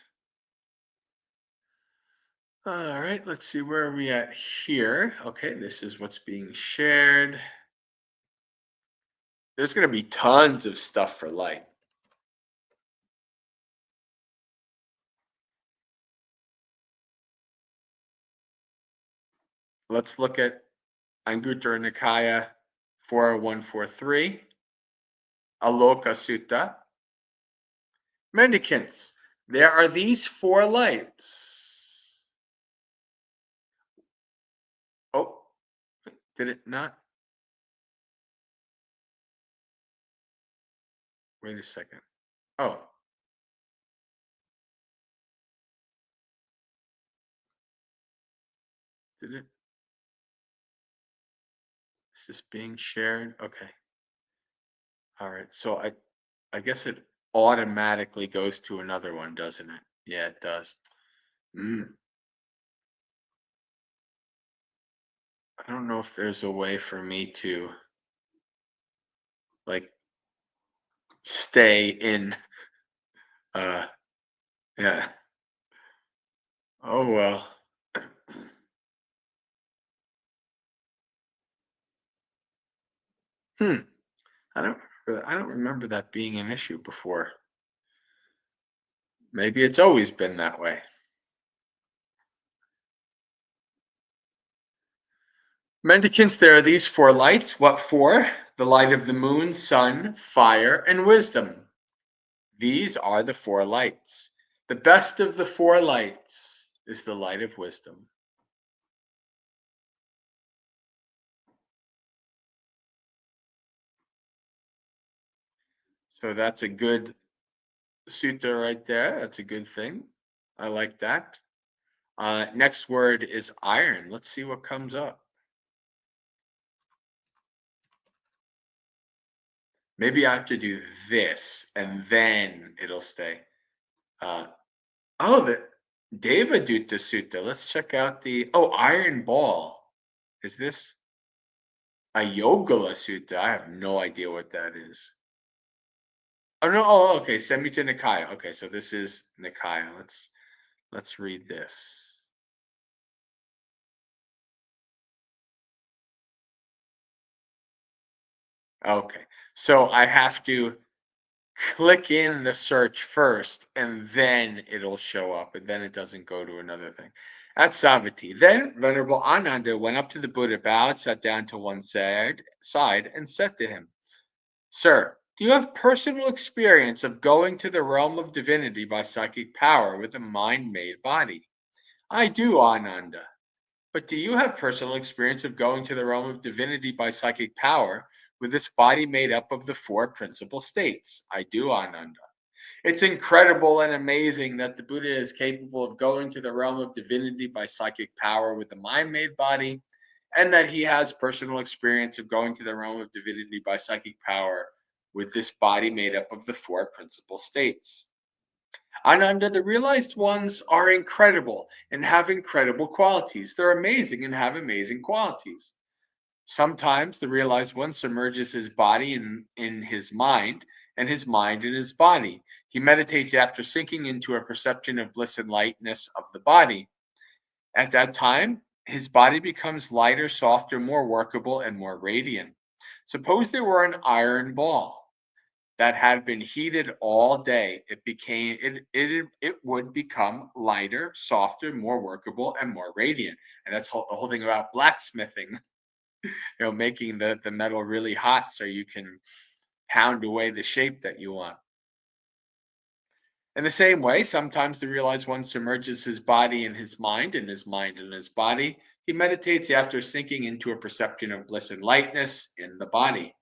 All right, let's see, where are we at here? Okay, this is what's being shared. There's going to be tons of stuff for light. Let's look at Anguttara Nikaya 4143, Aloka Sutta. Mendicants, there are these four lights. Oh, did it not? Wait a second. Oh. Did it? Is this being shared? Okay. All right. So I guess it automatically goes to another one, doesn't it? Yeah, it does. I don't know if there's a way for me to like stay in yeah. Oh well. Hmm. I don't remember that being an issue before. Maybe it's always been that way. Mendicants, there are these four lights. What for? The light of the moon, sun, fire, and wisdom. These are the four lights. The best of the four lights is the light of wisdom. So that's a good sutta right there. That's a good thing. I like that. Next word is iron. Let's see what comes up. Maybe I have to do this and then it'll stay. Oh, the Devadutta Sutta. Let's check out the, oh, iron ball. Is this a Yogala Sutta? I have no idea what that is. Oh no, oh okay, Samyutta Nikaya. Okay, so this is Nikaya. Let's read this. Okay, so I have to click in the search first and then it'll show up and then it doesn't go to another thing. At Savatthi, then Venerable Ananda went up to the Buddha, bowed, sat down to one side and said to him, Sir, do you have personal experience of going to the realm of divinity by psychic power with a mind-made body? I do, Ananda. But do you have personal experience of going to the realm of divinity by psychic power with this body made up of the four principal states? I do, Ananda. It's incredible and amazing that the Buddha is capable of going to the realm of divinity by psychic power with a mind made body, and that he has personal experience of going to the realm of divinity by psychic power with this body made up of the four principal states. Ananda, the realized ones are incredible and have incredible qualities. They're amazing and have amazing qualities. Sometimes the realized one submerges his body in his mind and his mind in his body. He meditates after sinking into a perception of bliss and lightness of the body. At that time, his body becomes lighter, softer, more workable, and more radiant. Suppose there were an iron ball that had been heated all day. It would become lighter, softer, more workable, and more radiant. And that's the whole thing about blacksmithing. Making the metal really hot so you can pound away the shape that you want. In the same way, sometimes the realized one submerges his body in his mind and his mind in his body. He meditates after sinking into a perception of bliss and lightness in the body.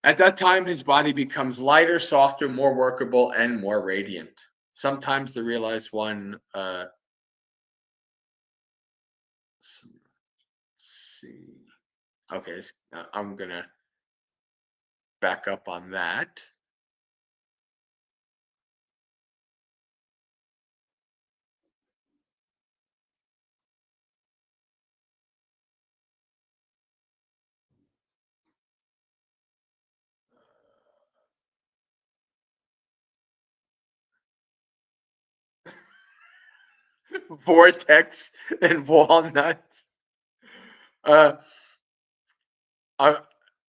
At that time, his body becomes lighter, softer, more workable, and more radiant. Sometimes the realized one, let's see. Okay, I'm gonna back up on that. Vortex and walnuts. Uh, I,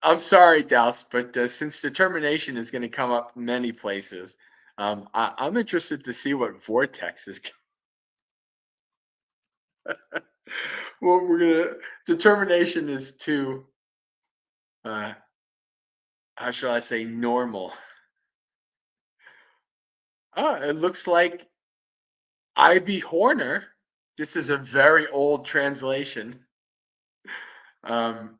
I'm sorry, Douse, but since determination is going to come up many places, I'm interested to see what vortex is. Well, we're gonna determination is too. Uh, how shall I say normal? Oh, it looks like I.B. Horner. This is a very old translation. Um,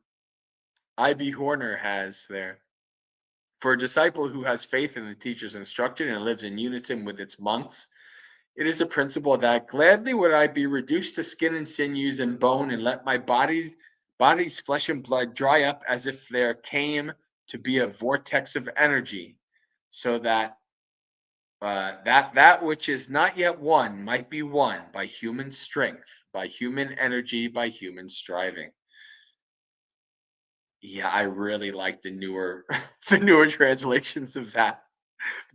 I.B. Horner has there. For a disciple who has faith in the teacher's instruction and lives in unison with its monks, it is a principle that gladly would I be reduced to skin and sinews and bone and let my body's flesh and blood dry up as if there came to be a vortex of energy, so that that which is not yet won might be won by human strength, by human energy, by human striving. Yeah, I really like the newer the newer translations of that.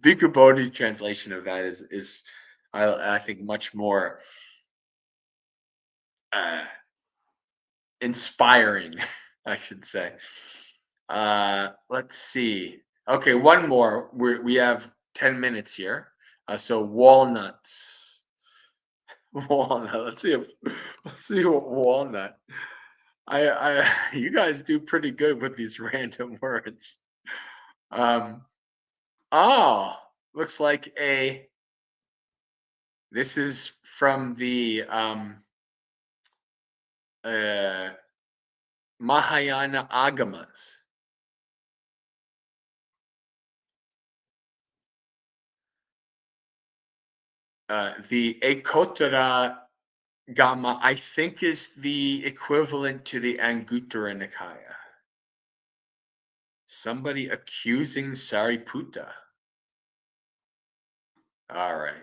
Bhikkhu Bodhi's translation of that is I think much more uh, inspiring, I should say. Let's see. Okay, one more. We have 10 minutes here. So walnuts. Walnut. Let's see what walnut. You guys do pretty good with these random words. Um, oh, looks like a. This is from the uh, Mahayana Agamas. The Ekotara Gama, I think, is the equivalent to the Anguttara Nikaya. Somebody accusing Sariputta. All right.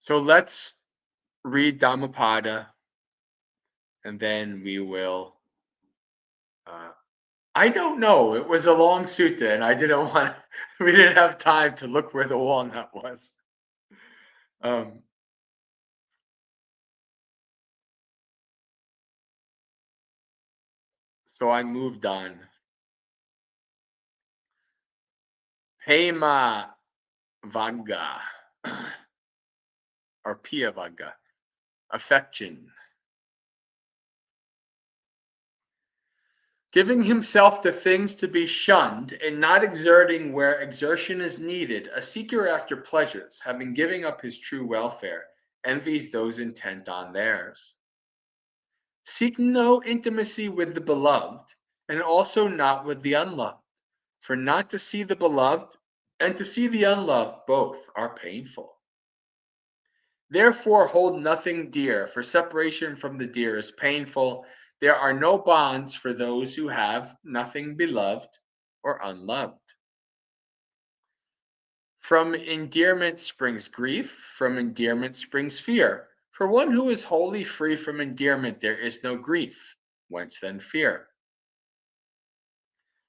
So let's read Dhammapada, and then we will. Uh, I don't know. It was a long sutta, and I didn't want. We didn't have time to look where the walnut was. Um, so I moved on. Pema Vagga or Pia Vagga, affection. Giving himself to things to be shunned and not exerting where exertion is needed, a seeker after pleasures, having given up his true welfare, envies those intent on theirs. Seek no intimacy with the beloved, and also not with the unloved, for not to see the beloved and to see the unloved both are painful. Therefore, hold nothing dear, for separation from the dear is painful. There are no bonds for those who have nothing beloved or unloved. From endearment springs grief, from endearment springs fear. For one who is wholly free from endearment, there is no grief. Whence then fear?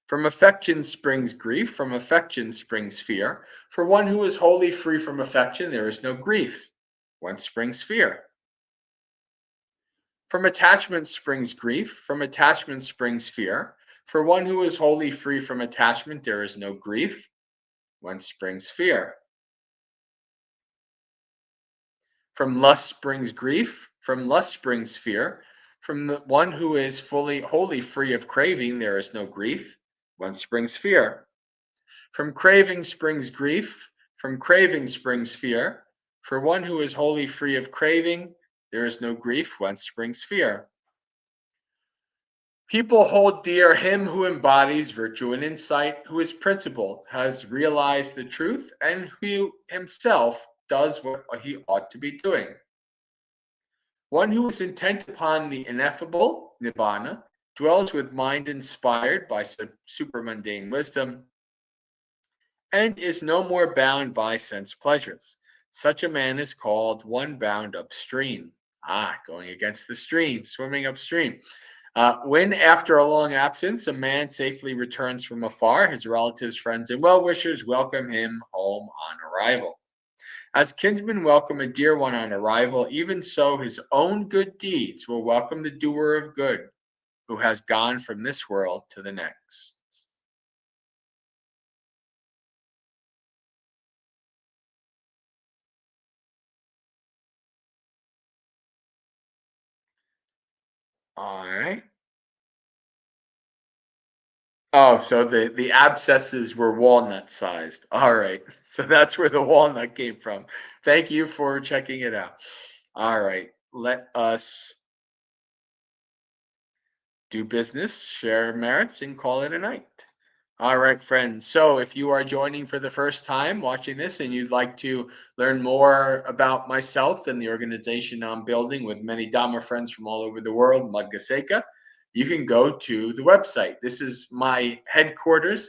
From affection springs grief, from affection springs fear. For one who is wholly free from affection, there is no grief. Whence springs fear? From attachment springs grief, from attachment springs fear. For one who is wholly free from attachment, there is no grief. Whence springs fear? From lust springs grief, from lust springs fear. From the one who is wholly free of craving, there is no grief. Whence springs fear? From craving springs grief, from craving springs fear. For one who is wholly free of craving, there is no grief whence springs fear. People hold dear him who embodies virtue and insight, who is principled, has realized the truth, and who himself does what he ought to be doing. One who is intent upon the ineffable, nibbana, dwells with mind inspired by supermundane wisdom, and is no more bound by sense pleasures. Such a man is called one bound upstream. Going against the stream, swimming upstream. When, after a long absence, a man safely returns from afar, his relatives, friends, and well wishers welcome him home on arrival. As kinsmen welcome a dear one on arrival, even so his own good deeds will welcome the doer of good who has gone from this world to the next. All right. Oh, so the abscesses were walnut sized. All right. So that's where the walnut came from. Thank you for checking it out. All right. Let us do business, share merits, and call it a night. All right, friends. So if you are joining for the first time watching this and you'd like to learn more about myself and the organization I'm building with many Dhamma friends from all over the world, Mudgaseka, you can go to the website. This is my headquarters.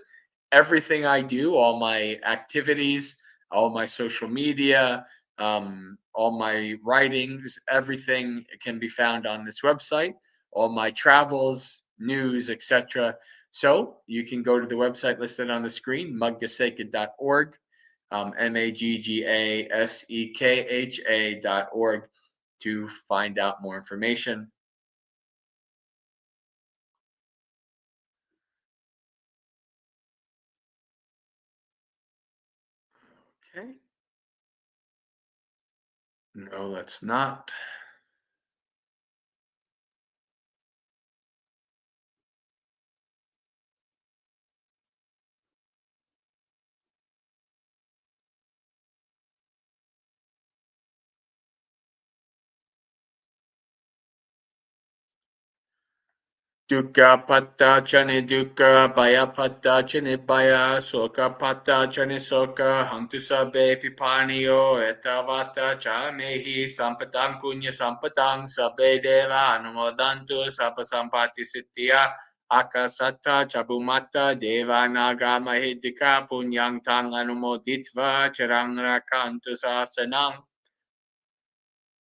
Everything I do, all my activities, all my social media, all my writings, everything can be found on this website. All my travels, news, etc. So you can go to the website listed on the screen, muggaseka.org, MAGGASEKHA.org, to find out more information. Okay. No, let's not. Dukkha patta chane dukkha, baya patta chane baya, soka patta chane soka, hantu sabe pipaniyo, etavata chamehi, sampatang punya sampatang, sabe deva anumodantu, sampasampati siddhya, akasata chabumata, deva naga mahidika, punyang tang anumoditva, charang rakantu sasanang.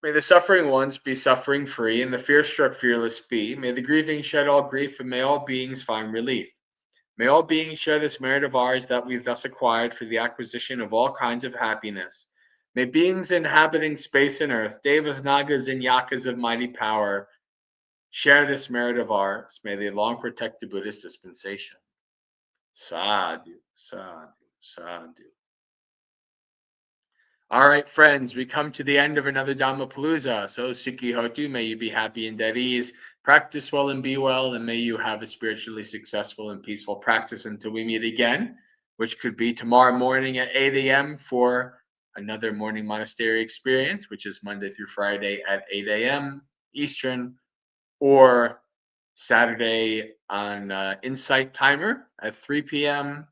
May the suffering ones be suffering free, and the fear struck fearless be. May the grieving shed all grief, and may all beings find relief. May all beings share this merit of ours that we've thus acquired for the acquisition of all kinds of happiness. May beings inhabiting space and earth, devas, nagas, and yakas of mighty power, share this merit of ours. May they long protect the Buddhist dispensation. Sadhu, sadhu, sadhu. All right, friends, we come to the end of another Dhammapalooza. So, Sukhi Hotu, may you be happy and at ease. Practice well and be well, and may you have a spiritually successful and peaceful practice until we meet again, which could be tomorrow morning at 8 a.m. for another morning monastery experience, which is Monday through Friday at 8 a.m. Eastern, or Saturday on Insight Timer at 3 p.m.,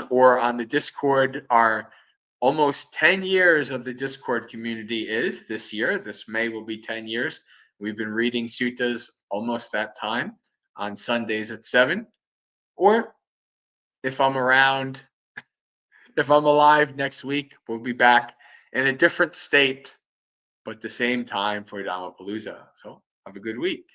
or on the Discord. Our almost 10 years of the Discord community is this year. This May will be 10 years. We've been reading suttas almost that time on Sundays at 7. Or if I'm around, if I'm alive next week, we'll be back in a different state, but the same time for Dhammapalooza. So have a good week.